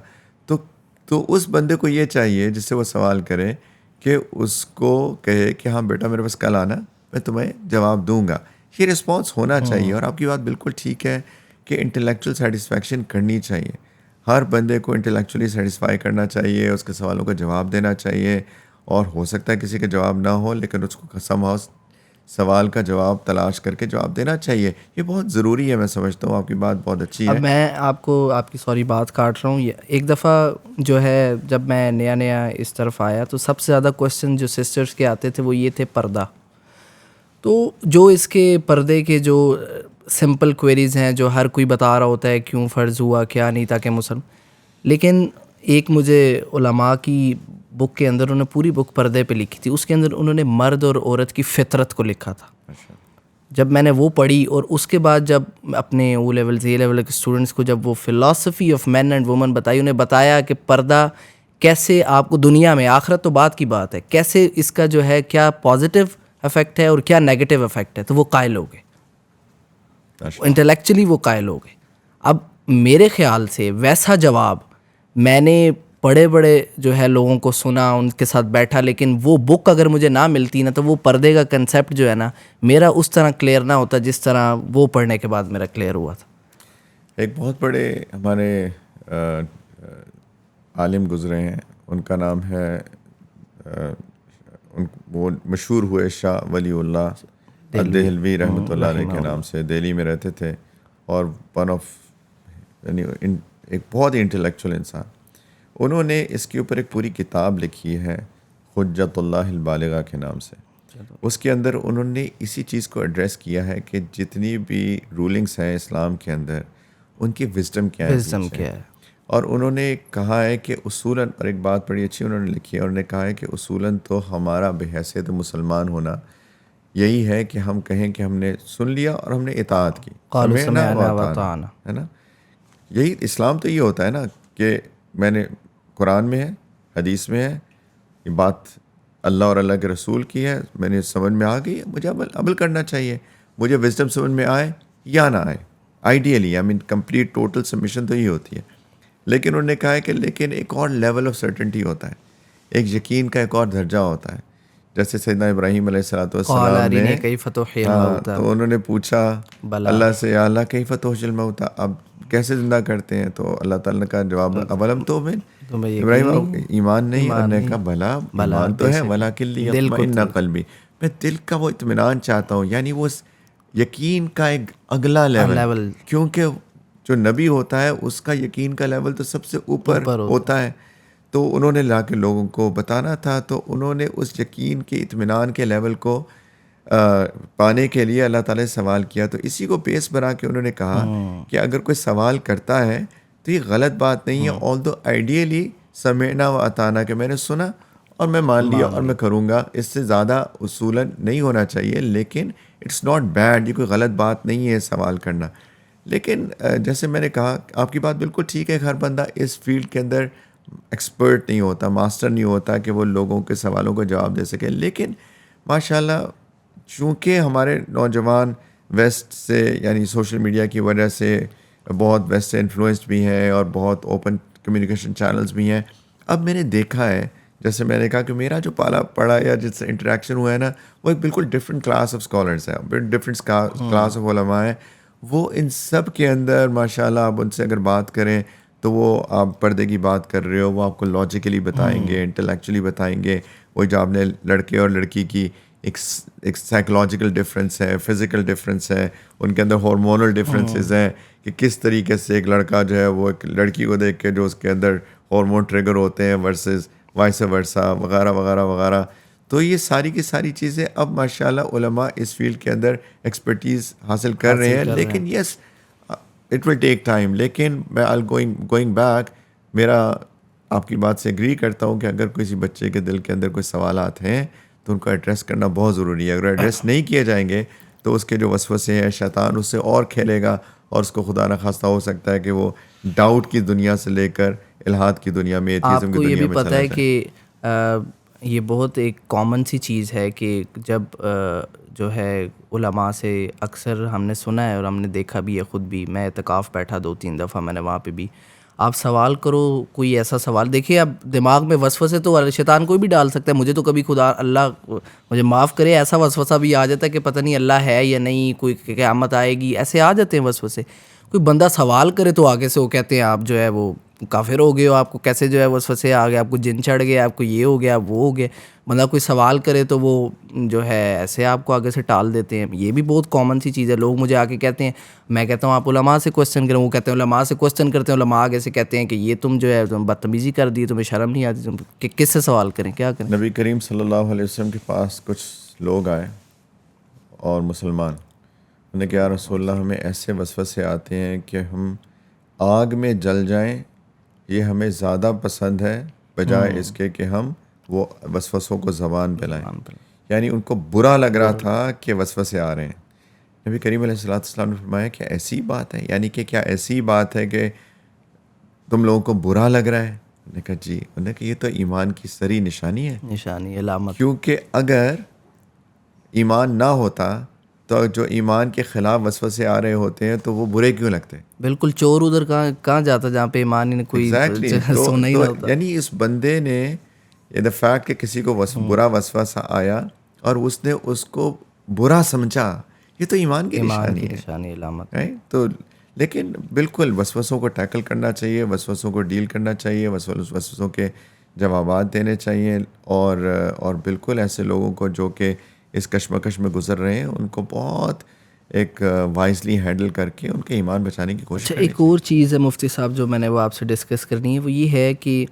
Speaker 1: تو اس بندے کو یہ چاہیے جس سے وہ سوال کرے کہ اس کو کہے کہ ہاں بیٹا میرے پاس کل آنا, میں تمہیں جواب دوں گا. یہ رسپانس ہونا چاہیے. اور آپ کی بات بالکل ٹھیک ہے کہ انٹلیکچوئل سیٹسفیکشن کرنی چاہیے, ہر بندے کو انٹلیکچولی سیٹسفائی کرنا چاہیے, اس کے سوالوں کا جواب دینا چاہیے. اور ہو سکتا ہے کسی کا جواب نہ ہو, لیکن اس کو سوال کا جواب تلاش کر کے جواب دینا چاہیے. یہ بہت ضروری ہے, میں سمجھتا ہوں. آپ کی بات بہت اچھی ہے.
Speaker 2: اب میں آپ کی بات کاٹ رہا ہوں. ایک دفعہ جو ہے جب میں نیا اس طرف آیا تو سب سے زیادہ کویسچن جو سسٹرز کے آتے تھے وہ یہ تھے پردہ. تو جو اس کے پردے کے جو سمپل کوئریز ہیں جو ہر کوئی بتا رہا ہوتا ہے کیوں فرض ہوا, کیا نہیں, تاکہ مسلم. لیکن ایک مجھے علماء کی بک کے اندر, انہوں نے پوری بک پردے پہ لکھی تھی, اس کے اندر انہوں نے مرد اور عورت کی فطرت کو لکھا تھا. جب میں نے وہ پڑھی اور اس کے بعد جب اپنے او لیول اے لیول کے اسٹوڈنٹس کو جب وہ philosophy of man and woman بتائی, انہیں بتایا کہ پردہ کیسے آپ کو دنیا میں, آخرت تو بات کی بات ہے, کیسے اس کا جو ہے کیا پازیٹیو افیکٹ ہے اور کیا نیگیٹو افیکٹ ہے, تو وہ قائل ہو گئے, انٹلیکچولی وہ قائل ہو گئے. اب میرے خیال سے ویسا جواب میں نے بڑے جو ہے لوگوں کو سنا, ان کے ساتھ بیٹھا, لیکن وہ بک اگر مجھے نہ ملتی نا تو وہ پردے کا کنسیپٹ جو ہے نا میرا اس طرح کلیئر نہ ہوتا جس طرح وہ پڑھنے کے بعد میرا کلیئر ہوا تھا.
Speaker 1: ایک بہت بڑے ہمارے عالم گزرے ہیں, ان کا نام ہے, وہ مشہور ہوئے شاہ ولی اللہ دہلوی رحمۃ اللہ علیہ کے نام سے, دہلی میں رہتے تھے, اور ون آف یعنی ایک بہت ہی انٹلیکچوئل انسان، انہوں نے اس کے اوپر ایک پوری کتاب لکھی ہے حجت اللہ البالغہ کے نام سے. اس کے اندر انہوں نے اسی چیز کو ایڈریس کیا ہے کہ جتنی بھی رولنگس ہیں اسلام کے اندر ان کی وزڈم کیا ہے
Speaker 2: وزڈم
Speaker 1: پیچھے.
Speaker 2: کیا ہے.
Speaker 1: اور انہوں نے کہا ہے کہ اصولاً، اور ایک بات بڑی اچھی انہوں نے لکھی ہے، انہوں نے کہا ہے کہ اصولاً تو ہمارا بحیثیت مسلمان ہونا یہی ہے کہ ہم کہیں کہ ہم نے سن لیا اور ہم نے اطاعت کی،
Speaker 2: قالوا
Speaker 1: سمعنا و
Speaker 2: سمعنا
Speaker 1: اطعنا،
Speaker 2: وطعنا.
Speaker 1: ہے نا. یہی اسلام تو یہ ہوتا ہے نا کہ میں نے قرآن میں ہے، حدیث میں ہے، یہ بات اللہ اور اللہ کے رسول کی ہے، میں نے سمجھ میں آ گئی، مجھے عمل کرنا چاہیے، مجھے وزڈم سمجھ میں آئے یا نہ آئے. آئیڈیلی کمپلیٹ ٹوٹل سبمیشن تو یہ ہوتی ہے. لیکن انہوں نے کہا ہے کہ لیکن ایک اور لیول آف سرٹنٹی ہوتا ہے، ایک یقین کا ایک اور درجہ ہوتا ہے. جیسے سیدنا ابراہیم علیہ الصلوۃ
Speaker 2: قال
Speaker 1: والسلام نے،
Speaker 2: ارینی کیف تحیی
Speaker 1: ہاں،
Speaker 2: الموتی.
Speaker 1: تو انہوں نے پوچھا
Speaker 2: بلا
Speaker 1: اللہ سے، یا اللہ کیف تحیی الموتی، اب کیسے زندہ کرتے ہیں؟ تو اللہ تعالیٰ کا جواب اولم تؤمن،
Speaker 2: تمہیں
Speaker 1: ابراہیم
Speaker 2: یقین نہیں،
Speaker 1: ایمان نہیں؟ اور
Speaker 2: ایمان
Speaker 1: نے
Speaker 2: نہیں.
Speaker 1: کہا بلا
Speaker 2: بلا
Speaker 1: ایمان تو
Speaker 2: بے
Speaker 1: ہے،
Speaker 2: شک
Speaker 1: ولکن
Speaker 2: دل کو
Speaker 1: لیطمئن قلبی، میں دل کا وہ اطمینان چاہتا ہوں. یعنی وہ یقین کا ایک اگلا لیول،
Speaker 2: لیول
Speaker 1: کیونکہ جو نبی ہوتا ہے اس کا یقین کا لیول تو سب سے اوپر ہوتا ہے. تو انہوں نے لا کے لوگوں کو بتانا تھا، تو انہوں نے اس یقین کے اطمینان کے لیول کو پانے کے لیے اللہ تعالیٰ سے سوال کیا. تو اسی کو بیس بنا کے انہوں نے کہا کہ اگر کوئی سوال کرتا ہے تو یہ غلط بات نہیں ہے، although آئیڈیلی سمعنا و اطعنا، کہ میں نے سنا اور میں مان لیا اور میں کروں گا، اس سے زیادہ اصولاً نہیں ہونا چاہیے. لیکن اٹس ناٹ بیڈ، یہ کوئی غلط بات نہیں ہے سوال کرنا. لیکن جیسے میں نے کہا، آپ کی بات بالکل ٹھیک ہے، ہر بندہ اس فیلڈ کے اندر ایکسپرٹ نہیں ہوتا، ماسٹر نہیں ہوتا کہ وہ لوگوں کے سوالوں کو جواب دے سکے. لیکن ماشاءاللہ چونکہ ہمارے نوجوان ویسٹ سے، یعنی سوشل میڈیا کی وجہ سے بہت ویسٹ سے انفلوئنسڈ بھی ہیں اور بہت اوپن کمیونیکیشن چینلز بھی ہیں. اب میں نے دیکھا ہے، جیسے میں نے کہا کہ میرا جو پالا پڑا یا جس سے انٹریکشن ہوا ہے نا، وہ ایک بالکل ڈفرینٹ کلاس آف اسکالرس ہے، ڈفرینٹ کلاس آف علماء ہیں. وہ ان سب کے اندر ماشاءاللہ آپ ان سے اگر بات کریں تو وہ آپ پردے کی بات کر رہے ہو، وہ آپ کو لاجیکلی بتائیں گے، انٹلیکچولی بتائیں گے. وہ جو آپ نے لڑکے اور لڑکی کی ایک سائیکلوجیکل ڈفرینس ہے، فزیکل ڈفرینس ہے، ان کے اندر ہارمونل ڈفرینسز ہیں کہ کس طریقے سے ایک لڑکا جو ہے وہ ایک لڑکی کو دیکھ کے جو اس کے اندر ہارمون ٹریگر ہوتے ہیں ورسز وائس ورسا وغیرہ وغیرہ وغیرہ. تو یہ ساری کی ساری چیزیں اب ماشاءاللہ علماء اس فیلڈ کے اندر ایکسپرٹیز حاصل کر رہے ہیں. لیکن yes it will take time. لیکن میں گوئنگ بیک، میرا آپ کی بات سے ایگری کرتا ہوں کہ اگر کسی بچے کے دل کے اندر کوئی سوالات ہیں تو ان کو ایڈریس کرنا بہت ضروری ہے. اگر ایڈریس نہیں کیے جائیں گے تو اس کے جو وسوسے ہیں، شیطان اس سے اور کھیلے گا اور اس کو خدا نخواستہ ہو سکتا ہے کہ وہ ڈاؤٹ کی دنیا سے لے کر الحاد کی دنیا میں، ایتھیزم کی دنیا میں چلا جائے.
Speaker 2: آپ کو یہ بھی پتہ ہے کہ یہ بہت ایک کامن سی چیز ہے کہ جب جو ہے علماء سے اکثر ہم نے سنا ہے اور ہم نے دیکھا بھی ہے، خود بھی میں اعتکاف بیٹھا 2-3 دفعہ میں نے وہاں پہ بھی، آپ سوال کرو کوئی ایسا سوال، دیکھیے اب دماغ میں وسوسے تو شیطان کوئی بھی ڈال سکتا ہے. مجھے تو کبھی خدا اللہ مجھے معاف کرے ایسا وسوسہ بھی آ جاتا ہے کہ پتہ نہیں اللہ ہے یا نہیں، کوئی قیامت آئے گی، ایسے آ جاتے ہیں وسوسے. کوئی بندہ سوال کرے تو آگے سے وہ کہتے ہیں آپ جو ہے وہ کافر ہو گئے ہو، آپ کو کیسے جو ہے وسوسے آ گئے، آپ کو جن چڑھ گیا، آپ کو یہ ہو گیا وہ ہو گیا. بندہ کوئی سوال کرے تو وہ جو ہے ایسے آپ کو آگے سے ٹال دیتے ہیں. یہ بھی بہت کامن سی چیز ہے. لوگ مجھے آ کے کہتے ہیں، میں کہتا ہوں آپ علماء سے کوسچن کریں، وہ کہتے ہیں علماء سے کوسچن کرتے ہیں، علماء آگے سے کہتے ہیں کہ یہ تم جو ہے تم بدتمیزی کر دی، تمہیں شرم نہیں آتی، تم کہ کس سے سوال کریں، کیا کریں.
Speaker 1: نبی کریم صلی اللہ علیہ وسلم کے پاس کچھ لوگ آئے اور مسلمان، انہوں نے کہا یا رسول اللہ ہمیں ایسے وسوسے آتے ہیں کہ ہم آگ میں جل جائیں، یہ ہمیں زیادہ پسند ہے بجائے اس کے کہ ہم وہ وسوسوں کو زبان پہ لائیں. یعنی ان کو برا لگ رہا تھا کہ وسوسے آ رہے ہیں. نبی کریم علیہ السلام نے فرمایا کہ ایسی بات ہے، یعنی کہ کیا ایسی بات ہے کہ تم لوگوں کو برا لگ رہا ہے؟ انہوں نے کہا جی. انہوں نے کہا یہ تو ایمان کی سری نشانی ہے،
Speaker 2: نشانی علامت.
Speaker 1: کیونکہ اگر ایمان نہ ہوتا تو جو ایمان کے خلاف وسوسے آ رہے ہوتے ہیں تو وہ برے کیوں لگتے؟
Speaker 2: بالکل. چور ادھر کہاں جاتا جہاں پہ ایمان ہی کوئی سونا ہی نہ ہوتا.
Speaker 1: یعنی اس بندے نے دا فیکٹ کہ کسی کو برا وسوسہ آیا اور اس نے اس کو برا سمجھا، یہ تو ایمان کی نشانی ہے،
Speaker 2: نشانی علامت.
Speaker 1: تو لیکن بالکل وسوسوں کو ٹیکل کرنا چاہیے، وسوسوں کو ڈیل کرنا چاہیے، وسوسوں کے جوابات دینے چاہیے. اور بالکل ایسے لوگوں کو جو کہ اس کشمکش میں گزر رہے ہیں ان کو بہت ایک وائزلی ہینڈل کر کے ان کے ایمان بچانے کی کوشش
Speaker 2: اچھا
Speaker 1: کرنی
Speaker 2: ایک اور چیز ہے مفتی صاحب جو میں نے وہ آپ سے ڈسکس کرنی ہے، وہ یہ ہے کہ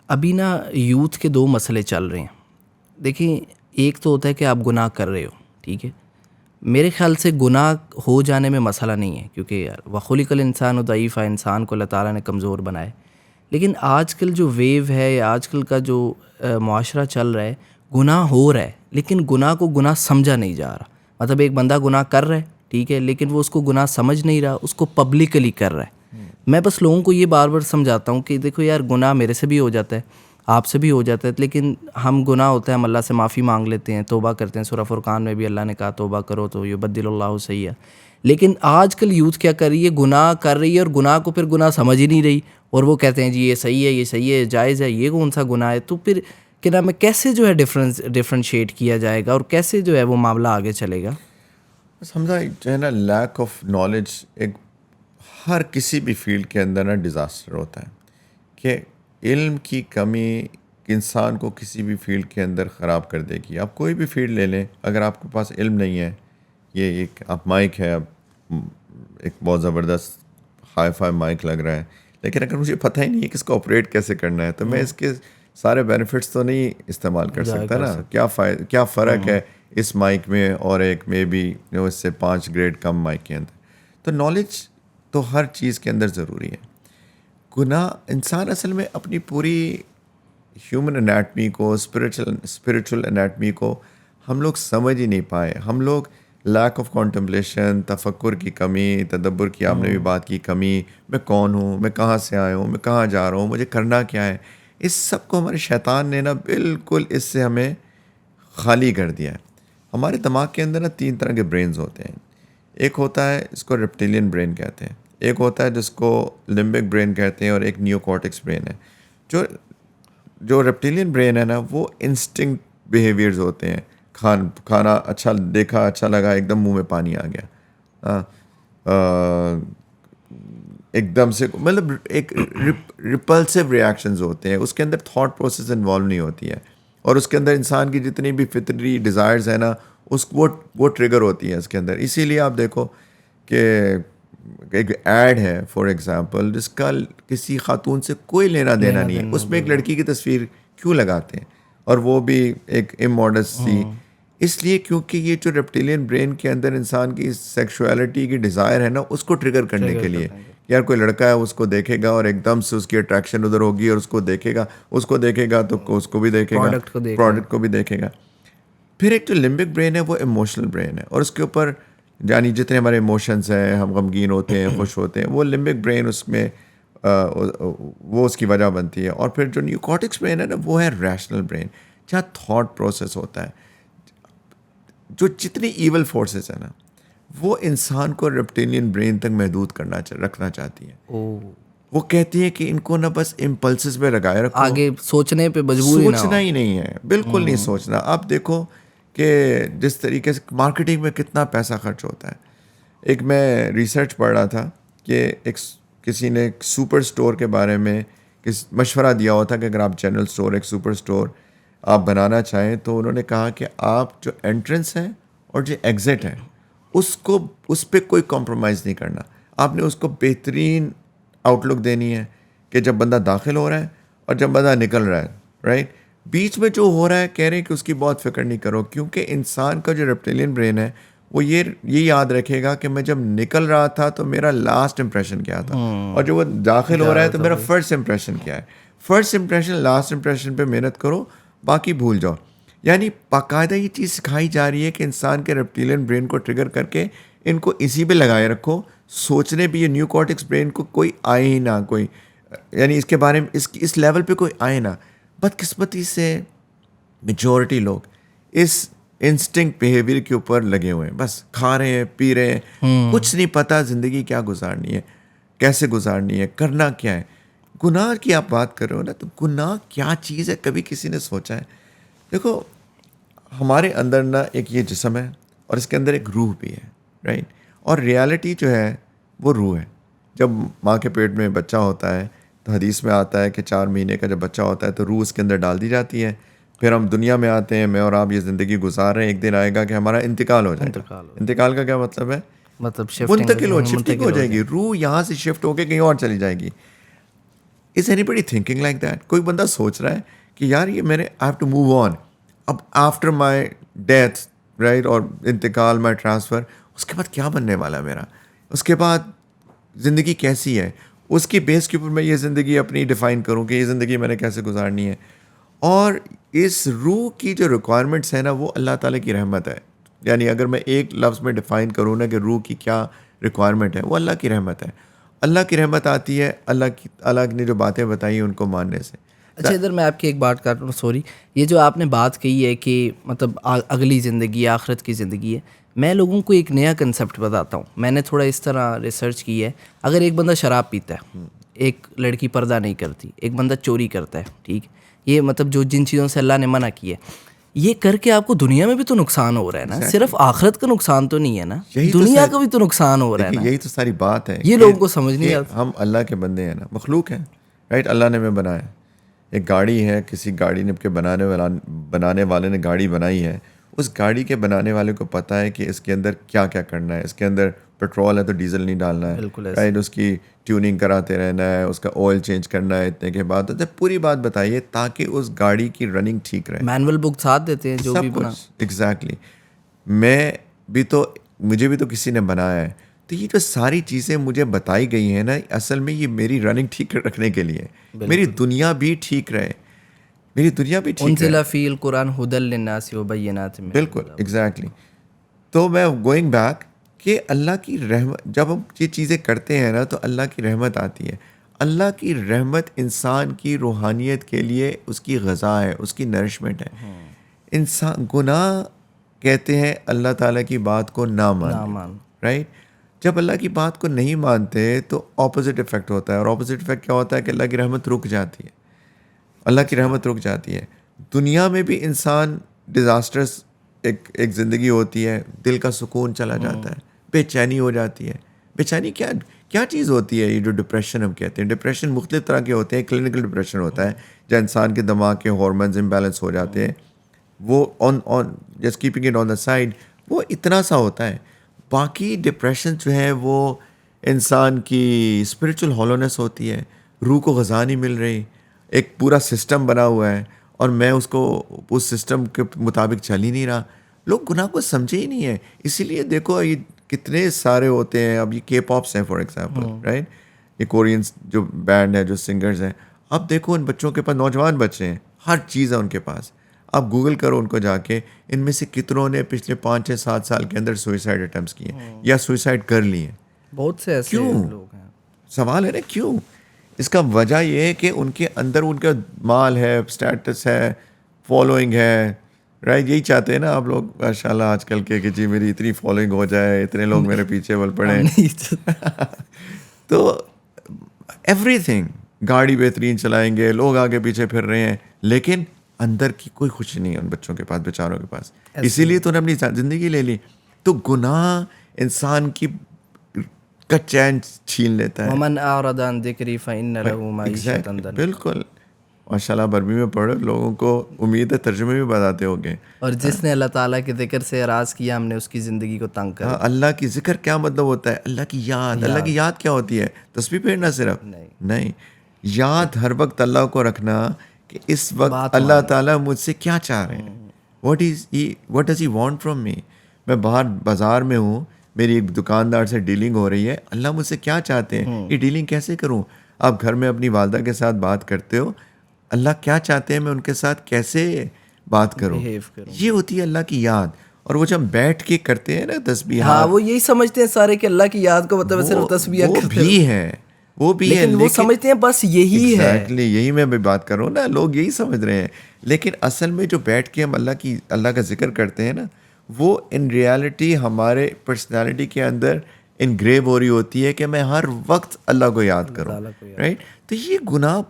Speaker 2: ابھی نا یوتھ کے دو مسئلے چل رہے ہیں. دیکھیں ایک تو ہوتا ہے کہ آپ گناہ کر رہے ہو، ٹھیک ہے، میرے خیال سے گناہ ہو جانے میں مسئلہ نہیں ہے، کیونکہ یار وخلق الانسان ضعیفا، انسان کو اللہ تعالیٰ نے کمزور بنائے. لیکن آج کل جو ویو ہے یا آج کل کا جو معاشرہ چل رہا ہے، گناہ ہو رہا ہے لیکن گناہ کو گناہ سمجھا نہیں جا رہا. مطلب ایک بندہ گناہ کر رہا ہے، ٹھیک ہے، لیکن وہ اس کو گناہ سمجھ نہیں رہا، اس کو پبلکلی کر رہا ہے. میں بس لوگوں کو یہ بار بار سمجھاتا ہوں کہ دیکھو یار گناہ میرے سے بھی ہو جاتا ہے، آپ سے بھی ہو جاتا ہے، لیکن ہم گناہ ہوتا ہے ہم اللہ سے معافی مانگ لیتے ہیں، توبہ کرتے ہیں. سورہ فرقان میں بھی اللہ نے کہا توبہ کرو تو یبدل اللہ سیئہ. لیکن آج کل یوتھ کیا کر رہی ہے، گناہ کر رہی ہے اور گناہ کو پھر گناہ سمجھ ہی نہیں رہی، اور وہ کہتے ہیں جی یہ صحیح ہے، یہ صحیح ہے، جائز ہے، یہ کون سا گناہ ہے. تو پھر کہ نام ہے کیسے جو ہے ڈفرینشیٹ کیا جائے گا اور کیسے جو ہے وہ معاملہ آگے چلے گا؟
Speaker 1: سمجھا جو ہے نا، لیک آف نالج ایک ہر کسی بھی فیلڈ کے اندر نا ڈیزاسٹر ہوتا ہے. کہ علم کی کمی انسان کو کسی بھی فیلڈ کے اندر خراب کر دے گی. آپ کوئی بھی فیلڈ لے لیں، اگر آپ کے پاس علم نہیں ہے، یہ ایک آپ مائک ہے، اب ایک بہت زبردست ہائی فائی مائک لگ رہا ہے، لیکن اگر مجھے پتہ ہی نہیں ہے کہ اس کو آپریٹ کیسے کرنا ہے، تو میں اس کے سارے بینیفٹس تو نہیں استعمال کر سکتا نا. کیا فرق ہے اس مائک میں اور ایک میں بھی اس سے 5 گریڈ کم مائک کے اندر. تو نالج تو ہر چیز کے اندر ضروری ہے. گناہ انسان اصل میں اپنی پوری ہیومن انیٹمی کو، اسپریچول انیٹمی کو ہم لوگ سمجھ ہی نہیں پائے. ہم لوگ لیک آف کانٹمپلیشن، تفکر کی کمی، تدبر کی آپ نے بھی بات کی کمی، میں کون ہوں، میں کہاں سے آیا ہوں، میں کہاں جا رہا ہوں، مجھے کرنا کیا ہے، اس سب کو ہمارے شیطان نے نا بالکل اس سے ہمیں خالی کر دیا ہے. ہمارے دماغ کے اندر نا 3 طرح کے برینز ہوتے ہیں. ایک ہوتا ہے اس کو ریپٹیلین برین کہتے ہیں، ایک ہوتا ہے جس کو لمبک برین کہتے ہیں، اور ایک نیو کارٹکس برین ہے. جو ریپٹیلین برین ہے نا، وہ انسٹنکٹ بیہیویئرز ہوتے ہیں. کھانا اچھا دیکھا، اچھا لگا، ایک دم منہ میں پانی آ گیا، ایک دم سے، مطلب ایک ریپلسو ریاکشنز ہوتے ہیں. اس کے اندر تھاٹ پروسیس انوالو نہیں ہوتی ہے، اور اس کے اندر انسان کی جتنی بھی فطری ڈیزائرز ہیں نا، وہ ٹریگر ہوتی ہیں اس کے اندر. اسی لیے آپ دیکھو کہ ایک ایڈ ہے فار ایگزامپل جس کا کسی خاتون سے کوئی لینا دینا نہیں ہے، اس میں ایک لڑکی کی تصویر کیوں لگاتے ہیں، اور وہ بھی ایک اموڈسٹ سی. اس لیے کیونکہ یہ جو ریپٹیلین برین کے اندر انسان کی سیکشولیٹی کی ڈیزائر ہے نا، اس کو ٹریگر کرنے کے لیے. یار کوئی لڑکا ہے اس کو دیکھے گا اور ایک دم سے اس کی اٹریکشن ادھر ہوگی، اور اس کو دیکھے گا تو اس کو بھی دیکھے گا، پروڈکٹ کو بھی دیکھے گا. پھر ایک جو لمبک برین ہے وہ ایموشنل برین ہے، اور اس کے اوپر یعنی جتنے ہمارے ایموشنز ہیں، ہم غمگین ہوتے ہیں، خوش ہوتے ہیں، وہ لمبک برین اس میں وہ اس کی وجہ بنتی ہے. اور پھر جو نیو کارٹکس برین ہے نا، وہ ہے ریشنل برین، جہاں تھاٹ پروسیس ہوتا ہے. جو جتنی ایول فورسز ہیں نا، وہ انسان کو ریپٹیلین برین تک محدود رکھنا چاہتی ہیں. وہ کہتی ہیں کہ ان کو نا بس امپلسز میں لگائے رکھو،
Speaker 2: آگے سوچنے پہ مجبور ہی نہ ہو.
Speaker 1: سوچنا ہی نہیں ہے، بالکل نہیں سوچنا. آپ دیکھو کہ جس طریقے سے مارکیٹنگ میں کتنا پیسہ خرچ ہوتا ہے. ایک میں ریسرچ پڑھ رہا تھا کہ کسی نے ایک سپر سٹور کے بارے میں مشورہ دیا ہوا تھا کہ اگر آپ جنرل سٹور، ایک سپر سٹور آپ بنانا چاہیں، تو انہوں نے کہا کہ آپ جو انٹرنس ہے اور جو ایگزٹ ہے، اس پہ کوئی کمپرومائز نہیں کرنا. آپ نے اس کو بہترین آؤٹ لک دینی ہے کہ جب بندہ داخل ہو رہا ہے اور جب بندہ نکل رہا ہے، رائٹ. بیچ میں جو ہو رہا ہے کہہ رہے ہیں کہ اس کی بہت فکر نہیں کرو، کیونکہ انسان کا جو ریپٹیلین برین ہے وہ یہ یاد رکھے گا کہ میں جب نکل رہا تھا تو میرا لاسٹ امپریشن کیا تھا، اور جب وہ داخل ہو رہا ہے تو میرا فرسٹ امپریشن کیا ہے. فرسٹ امپریشن لاسٹ امپریشن پہ محنت کرو، باقی بھول جاؤ. یعنی باقاعدہ یہ چیز سکھائی جا رہی ہے کہ انسان کے ریپٹیلین برین کو ٹریگر کر کے ان کو اسی پہ لگائے رکھو. سوچنے بھی یہ نیو کارٹکس برین کو کوئی آئے ہی نہ، کوئی یعنی اس کے بارے میں اس لیول پہ کوئی آئے نہ. بدقسمتی سے میجورٹی لوگ اس انسٹنکٹ بیہیویئر کے اوپر لگے ہوئے ہیں، بس کھا رہے ہیں، پی رہے ہیں، کچھ نہیں پتہ زندگی کیا گزارنی ہے، کیسے گزارنی ہے، کرنا کیا ہے. گناہ کی آپ بات کر رہے ہو نا، تو گناہ کیا چیز ہے، کبھی کسی نے سوچا ہے؟ دیکھو ہمارے اندر نا ایک یہ جسم ہے اور اس کے اندر ایک روح بھی ہے، رائٹ. اور ریالٹی جو ہے وہ روح ہے. جب ماں کے پیٹ میں بچہ ہوتا ہے تو حدیث میں آتا ہے کہ 4 مہینے کا جب بچہ ہوتا ہے تو روح اس کے اندر ڈال دی جاتی ہے. پھر ہم دنیا میں آتے ہیں, میں اور آپ یہ زندگی گزار رہے ہیں, ایک دن آئے گا کہ ہمارا انتقال ہو جائے گا. انتقال کا کیا مطلب ہے؟
Speaker 2: مطلب
Speaker 1: شفٹنگ ہو جائے گی, روح یہاں سے شفٹ ہو کے کہیں اور چلی جائے گی. Is anybody thinking like that? کوئی بندہ سوچ رہا ہے کہ یار یہ میں نے I have to move on, اب آفٹر مائی ڈیتھ رائٹ, اور انتقال, مائی ٹرانسفر, اس کے بعد کیا بننے والا ہے میرا, اس کے بعد زندگی کیسی ہے, اس کی بیس کے اوپر میں یہ زندگی اپنی ڈیفائن کروں کہ یہ زندگی میں نے کیسے گزارنی ہے. اور اس روح کی جو ریکوائرمنٹس ہیں نا, وہ اللہ تعالیٰ کی رحمت ہے. یعنی اگر میں ایک لفظ میں ڈیفائن کروں نا کہ روح کی کیا ریکوائرمنٹ ہے, وہ اللہ کی رحمت ہے. اللہ کی رحمت آتی ہے اللہ نے جو باتیں بتائی ہیں ان کو ماننے سے.
Speaker 2: اچھا ادھر میں آپ کی ایک بات کر رہا ہوں, سوری, یہ جو آپ نے بات کہی ہے کہ مطلب اگلی زندگی, آخرت کی زندگی ہے, میں لوگوں کو ایک نیا کنسیپٹ بتاتا ہوں. میں نے تھوڑا اس طرح ریسرچ کی ہے. اگر ایک بندہ شراب پیتا ہے, ایک لڑکی پردہ نہیں کرتی, ایک بندہ چوری کرتا ہے, ٹھیک, یہ مطلب جو جن چیزوں سے اللہ نے منع کی ہے, یہ کر کے آپ کو دنیا میں بھی تو نقصان ہو رہا ہے نا, صرف آخرت کا نقصان تو نہیں ہے نا, دنیا کا بھی تو نقصان ہو رہا ہے نا.
Speaker 1: یہی تو ساری بات ہے,
Speaker 2: یہ لوگوں کو سمجھ نہیں آتا.
Speaker 1: ہم اللہ کے بندے ہیں نا, مخلوق ہیں رائٹ. اللہ نے ہمیں بنایا. ایک گاڑی ہے, کسی گاڑی نے کے بنانے والے نے گاڑی بنائی ہے, اس گاڑی کے بنانے والے کو پتہ ہے کہ اس کے اندر کیا کیا کرنا ہے. اس کے اندر پیٹرول ہے تو ڈیزل نہیں ڈالنا ہے, رائٹ, اس کی ٹیوننگ کراتے رہنا ہے, اس کا آئل چینج کرنا ہے, اتنے کے بعد پوری بات بتائیے تاکہ اس گاڑی کی رننگ ٹھیک رہے.
Speaker 2: مینول بک ساتھ دیتے ہیں جو بھی بنا.
Speaker 1: ایگزیکٹلی. مجھے بھی تو کسی نے بنایا ہے, تو یہ جو ساری چیزیں مجھے بتائی گئی ہیں نا, اصل میں یہ میری رننگ ٹھیک رکھنے کے لیے, میری دنیا بھی ٹھیک رہے, میری دنیا بھی ٹھیک رہے.
Speaker 2: انزل فی القرآن ھدی للناس وبینات.
Speaker 1: بالکل ایگزیکٹلی. تو میں گوئنگ بیک کہ اللہ کی رحمت, جب ہم یہ چیزیں کرتے ہیں نا تو اللہ کی رحمت آتی ہے. اللہ کی رحمت انسان کی روحانیت کے لیے اس کی غذا ہے, اس کی نرشمنٹ ہے. انسان گناہ کہتے ہیں اللہ تعالیٰ کی بات کو نہ مان, رائٹ. جب اللہ کی بات کو نہیں مانتے تو اپوزٹ افیکٹ ہوتا ہے, اور اپوزٹ افیکٹ کیا ہوتا ہے کہ اللہ کی رحمت رک جاتی ہے. اللہ کی رحمت رک جاتی ہے. دنیا میں بھی انسان ڈیزاسٹرس ایک زندگی ہوتی ہے, دل کا سکون چلا جاتا ہے, بے چینی ہو جاتی ہے. بے چینی کیا چیز ہوتی ہے؟ یہ جو ڈپریشن ہم کہتے ہیں, ڈپریشن مختلف طرح کے ہوتے ہیں. کلینکل ڈپریشن ہوتا ہے جہاں انسان کے دماغ کے ہارمونز امبیلنس ہو جاتے ہیں, وہ on just keeping it on the side, وہ اتنا سا ہوتا ہے. باقی ڈپریشن جو ہے وہ انسان کی اسپریچول ہالونیس ہوتی ہے, روح کو غذا نہیں مل رہی, ایک پورا سسٹم بنا ہوا ہے اور میں اس سسٹم کے مطابق چل ہی نہیں رہا. لوگ گناہ کو سمجھے ہی نہیں ہے. اسی لیے دیکھو یہ کتنے سارے ہوتے ہیں. اب یہ کے پاپس ہیں فار ایگزامپل, رائٹ, یہ کورینس جو بینڈ ہے, جو سنگرز ہیں, اب دیکھو ان بچوں کے پاس, نوجوان بچے ہیں, ہر چیز ہے ان کے پاس. آپ گوگل کرو ان کو جا کے, ان میں سے کتنوں نے پچھلے 5-6-7 سال کے اندر سوئسائڈ اٹیمپٹس کیے ہیں یا سوئسائڈ کر لیے.
Speaker 2: بہت سے ایسے لوگ ہیں.
Speaker 1: سوال ہے نا کیوں؟ اس کا وجہ یہ ہے کہ ان کے اندر ان کا مال ہے, اسٹیٹس ہے, فالوئنگ ہے, رائٹ. یہی چاہتے ہیں نا آپ لوگ ماشاء اللہ آج کل کے کہ جی میری اتنی فالوئنگ ہو جائے, اتنے لوگ میرے پیچھے بل پڑیں. تو ایوری تھنگ, گاڑی بہترین چلائیں گے, لوگ آگے پیچھے پھر رہے ہیں, لیکن اندر کی کوئی خوشی نہیں ہے ان بچوں کے پاس, بیچاروں کے پاس. اسی لیے تو انہوں نے اپنی زندگی لے لی. تو گناہ انسان کی کا چین چھین لیتا ہے.
Speaker 2: ومن اعرض عن ذکری فإن له معیشۃ ضنکا.
Speaker 1: بالکل ماشاء اللہ, عربی میں پڑھو, لوگوں کو امید ہے ترجمے بھی بتاتے ہو گے.
Speaker 2: اور جس نے اللہ تعالیٰ کے ذکر سے اعراض کیا, ہم نے اس کی زندگی کو تنگ کر.
Speaker 1: اللہ کی ذکر کیا مطلب ہوتا ہے؟ اللہ کی یاد. اللہ کی یاد کیا ہوتی ہے؟ تسبیح پھیرنا صرف نہیں, یاد ہر وقت اللہ کو رکھنا کہ اس وقت اللہ تعالیٰ مجھ سے کیا چاہ رہے ہیں. What does he want from me. میں باہر بازار میں ہوں, میری ایک دکاندار سے ڈیلنگ ہو رہی ہے, اللہ مجھ سے کیا چاہتے ہیں, یہ ڈیلنگ کیسے کروں. آپ گھر میں اپنی والدہ کے ساتھ بات کرتے ہو, اللہ کیا چاہتے ہیں میں ان کے ساتھ کیسے بات کروں. یہ ہوتی ہے اللہ کی یاد. اور وہ جب بیٹھ کے کرتے ہیں نا تسبیح,
Speaker 2: ہاں وہ یہی سمجھتے ہیں سارے کہ اللہ کی یاد کو مطلب صرف تسبیح
Speaker 1: بھی ہے, وہ بھی ہے,
Speaker 2: وہ سمجھتے ہیں بس یہی ہے.
Speaker 1: یہی میں بھی بات کر رہا ہوں نا, لوگ یہی سمجھ رہے ہیں. لیکن اصل میں جو بیٹھ کے ہم اللہ کا ذکر کرتے ہیں نا, وہ ان ریالٹی ہمارے پرسنالٹی کے اندر انگریو ہو رہی ہوتی ہے کہ میں ہر وقت اللہ کو یاد کروں, رائٹ. تو یہ گناہ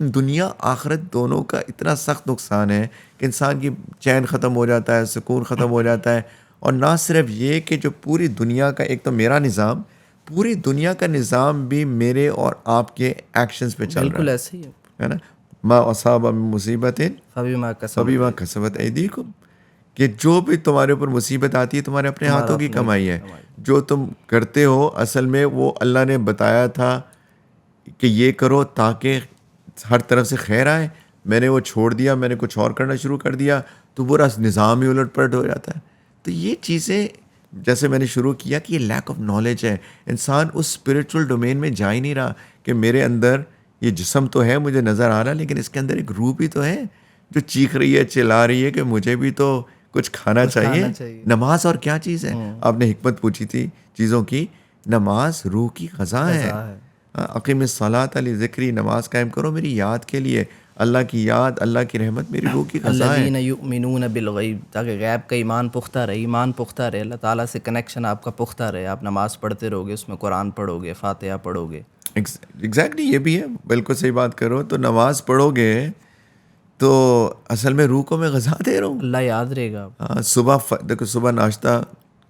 Speaker 1: دنیا آخرت دونوں کا اتنا سخت نقصان ہے کہ انسان کی چین ختم ہو جاتا ہے, سکون ختم ہو جاتا ہے. اور نہ صرف یہ کہ جو پوری دنیا کا, ایک تو میرا نظام, پوری دنیا کا نظام بھی میرے اور آپ کے ایکشنز پہ چل رہا ہے.
Speaker 2: بالکل ایسے ہی
Speaker 1: ہے نا. ما اصاب من مصیبت
Speaker 2: فبما کسبت
Speaker 1: فبما کسبت ایدیکم، کہ جو بھی تمہارے اوپر مصیبت آتی ہے تمہارے اپنے ہاتھوں کی کمائی ہے. جو تم کرتے ہو اصل میں وہ اللہ نے بتایا تھا کہ یہ کرو تاکہ ہر طرف سے خیر آئے. میں نے وہ چھوڑ دیا، میں نے کچھ اور کرنا شروع کر دیا تو پورا نظام ہی الٹ پلٹ ہو جاتا ہے. تو یہ چیزیں جیسے میں نے شروع کیا کہ یہ لیک آف نالج ہے. انسان اس اسپریچول ڈومین میں جا ہی نہیں رہا کہ میرے اندر یہ جسم تو ہے مجھے نظر آ رہا، لیکن اس کے اندر ایک روح بھی تو ہے جو چیخ رہی ہے، چلا رہی ہے کہ مجھے بھی تو کچھ کھانا چاہیے. نماز اور کیا چیز ہے؟ آپ نے حکمت پوچھی تھی چیزوں کی. نماز روح کی غذا ہے. اقیم الصلاۃ لذکری، نماز قائم کرو میری یاد کے لیے. اللہ کی یاد، اللہ کی رحمت میری روح کی غذا ہے.
Speaker 2: الذین یؤمنون بالغیب، تاکہ غیب کا ایمان پختہ رہے، ایمان پختہ رہے، اللہ تعالیٰ سے کنیکشن آپ کا پختہ رہے. آپ نماز پڑھتے رہو گے، اس میں قرآن پڑھو گے، فاتحہ پڑھو گے.
Speaker 1: ایگزیکٹلی یہ بھی ہے، بالکل صحیح بات کرو. تو نماز پڑھو گے تو اصل میں روح کو میں غذا دے رہا ہوں.
Speaker 2: اللہ یاد رہے گا.
Speaker 1: ہاں، صبح دیکھو، صبح ناشتہ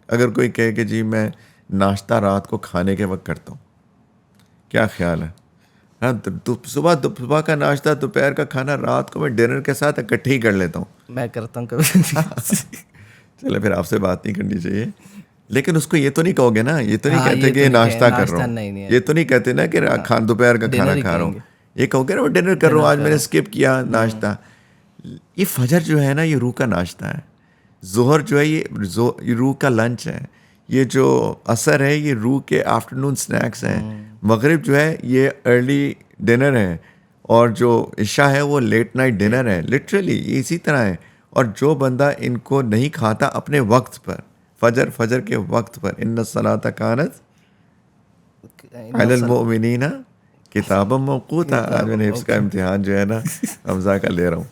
Speaker 1: اگر کوئی کہے کہ جی میں ناشتہ رات کو کھانے کے وقت کرتا ہوں، کیا خیال ہے؟ ہاں، تو صبح کا ناشتہ، دوپہر کا کھانا، رات کو میں ڈنر کے ساتھ اکٹھے ہی کر لیتا ہوں.
Speaker 2: میں کرتا ہوں کبھی.
Speaker 1: چلے پھر آپ سے بات نہیں کرنی چاہیے. لیکن اس کو یہ تو نہیں کہو گے نا، یہ تو نہیں کہتے کہ ناشتہ کر رہا ہوں، یہ تو نہیں کہتے نا کہ دوپہر کا کھانا کھا رہا ہوں. یہ کہو گے نا میں ڈنر کر رہا ہوں، آج میں نے اسکپ کیا ناشتہ. یہ فجر جو ہے نا یہ روح کا ناشتہ ہے. ظہر جو ہے یہ روح کا لنچ ہے. یہ جو عصر ہے یہ روح کے آفٹرنون سنیکس ہیں. مغرب جو ہے یہ ارلی ڈنر ہے، اور جو عشاء ہے وہ لیٹ نائٹ ڈنر ہے. لٹرلی یہ اسی طرح ہے. اور جو بندہ ان کو نہیں کھاتا اپنے وقت پر، فجر کے وقت پر، ان الصلاۃ کانت علی المؤمنین کتابا موقوتا. آج میں نے حفظ کا امتحان جو ہے نا حمزہ کا لے رہا ہوں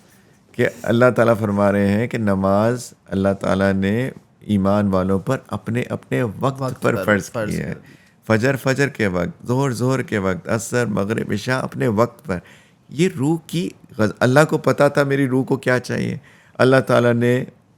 Speaker 1: کہ اللہ تعالیٰ فرما رہے ہیں کہ نماز اللہ تعالیٰ نے ایمان والوں پر اپنے اپنے وقت پر فرض کی ہے. فجر کے وقت، ظہر کے وقت، عصر، مغرب، عشاء اپنے وقت پر. یہ روح کی اللہ کو پتہ تھا میری روح کو کیا چاہیے. اللہ تعالیٰ نے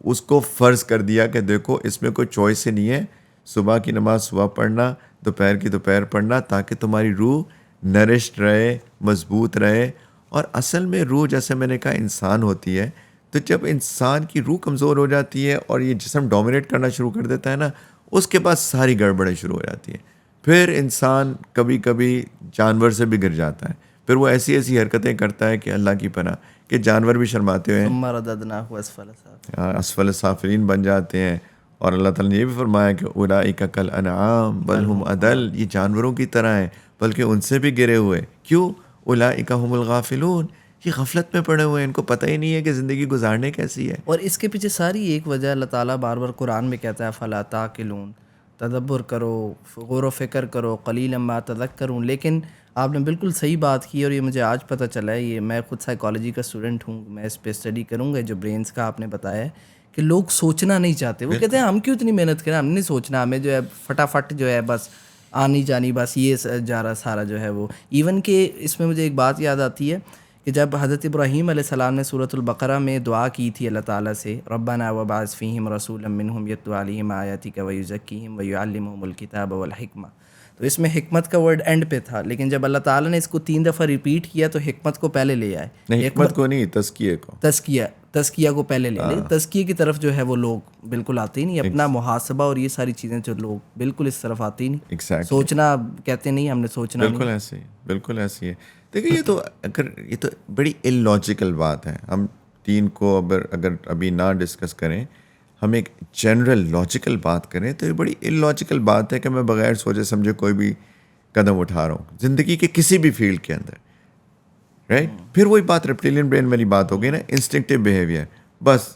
Speaker 1: اس کو فرض کر دیا کہ دیکھو اس میں کوئی چوائس ہی نہیں ہے. صبح کی نماز صبح پڑھنا، دوپہر کی دوپہر پڑھنا، تاکہ تمہاری روح نرشڈ رہے، مضبوط رہے. اور اصل میں روح جیسے میں نے کہا انسان ہوتی ہے. تو جب انسان کی روح کمزور ہو جاتی ہے اور یہ جسم ڈومینیٹ کرنا شروع کر دیتا ہے نا، اس کے بعد ساری گڑبڑیں شروع ہو جاتی ہیں. پھر انسان کبھی کبھی جانور سے بھی گر جاتا ہے. پھر وہ ایسی حرکتیں کرتا ہے کہ اللہ کی پناہ کہ جانور بھی شرماتے ہوئے
Speaker 2: ثم رددناہ اسفل سافلین،
Speaker 1: اسفل سافلین بن جاتے ہیں. اور اللہ تعالیٰ نے یہ بھی فرمایا کہ اولئک کالانعام بل ہم اضل، یہ جانوروں کی طرح ہیں بلکہ ان سے بھی گرے ہوئے. کیوں؟ اولئک هم الغافلون، یہ غفلت میں پڑے ہوئے ہیں، ان کو پتہ ہی نہیں ہے کہ زندگی گزارنے کیسی ہے.
Speaker 2: اور اس کے پیچھے ساری ایک وجہ اللہ تعالیٰ بار بار قرآن میں کہتا ہے فلا تعقلون، تدبر کرو، غور و فکر کرو، قلیلا ما تذکرون. لیکن آپ نے بالکل صحیح بات کی، اور یہ مجھے آج پتہ چلا ہے. یہ میں خود سائیکالوجی کا اسٹوڈنٹ ہوں، میں اس پہ اسٹڈی کروں گا. جو برینس کا آپ نے بتایا ہے کہ لوگ سوچنا نہیں چاہتے. وہ کہتے ہیں ہم کیوں اتنی محنت کریں، ہم نہیں سوچنا، ہمیں جو ہے فٹافٹ جو ہے بس آنی جانی، بس یہ جا رہا سارا جو ہے وہ. ایون کہ اس میں مجھے ایک بات یاد آتی ہے کہ جب حضرت ابراہیم علیہ السلام نے سورۃ البقرہ میں دعا کی تھی اللہ تعالیٰ سے، ربنا وبعث فیہم رسولا منہم یتلو علیہم آیاتک ویزکیہم ویعلمہم الکتاب والحکمہ. تو اس میں حکمت کا ورڈ اینڈ پہ تھا، لیکن جب اللہ تعالیٰ نے اس کو 3 دفعہ ریپیٹ کیا تو حکمت کو پہلے لے آئے.
Speaker 1: نہیں، حکمت کو نہیں، تزکیے کو،
Speaker 2: تزکیہ کو پہلے لے لے. تزکیے کی طرف جو ہے وہ لوگ بالکل آتے ہی نہیں. اپنا محاسبہ اور یہ ساری چیزیں جو لوگ بالکل اس طرف آتے ہی نہیں. سوچنا کہتے نہیں، ہم نے سوچنا
Speaker 1: بالکل ایسے ہی، بالکل ایسی ہے. دیکھیں یہ تو بڑی اللاجیکل بات ہے. ہم دین کو اگر ابھی نہ ڈسکس کریں، ہم ایک جنرل لاجیکل بات کریں تو یہ بڑی اللاجیکل بات ہے کہ میں بغیر سوچے سمجھے کوئی بھی قدم اٹھا رہا ہوں زندگی کے کسی بھی فیلڈ کے اندر، رائٹ. پھر وہی بات ریپٹیلین برین والی بات ہوگی نا، انسٹنکٹیو بیہیویئر. بس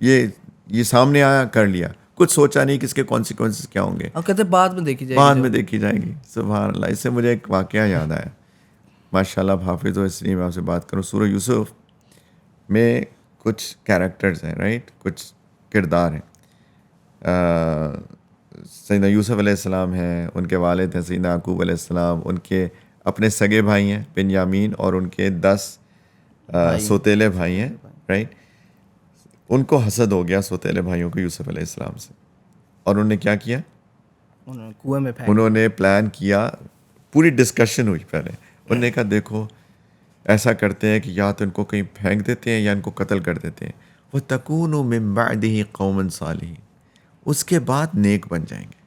Speaker 1: یہ سامنے آیا کر لیا، کچھ سوچا نہیں کہ اس کے کانسیکوینسز کیا ہوں گے.
Speaker 2: کہتے بعد میں دیکھی جائے گی،
Speaker 1: بعد میں دیکھی جائے گی. سبحان اللہ. اس سے مجھے ایک واقعہ یاد آیا. ماشاء اللہ آپ حافظ ہو، اس لیے میں آپ سے بات کروں. سورہ یوسف میں کچھ کیریکٹرز ہیں، رائٹ، کچھ کردار ہیں. سیدنا یوسف علیہ السلام ہیں، ان کے والد ہیں سیدنا یعقوب علیہ السلام، ان کے اپنے سگے بھائی ہیں بنیامین، اور ان کے 10 سوتیلے بھائی ہیں، رائٹ. ان کو حسد ہو گیا سوتیلے بھائیوں کو یوسف علیہ السلام سے، اور انہوں نے کیا کیا؟
Speaker 2: کنویں میں
Speaker 1: انہوں نے پلان کیا. پوری ڈسکشن ہوئی. پہلے انہوں نے کہا دیکھو ایسا کرتے ہیں کہ یا تو ان کو کہیں پھینک دیتے ہیں یا ان کو قتل کر دیتے ہیں. وَتَكُونُ مِن بَعْدِهِ قَوْمًا صَالِحِينَ, اس کے بعد نیک بن جائیں گے,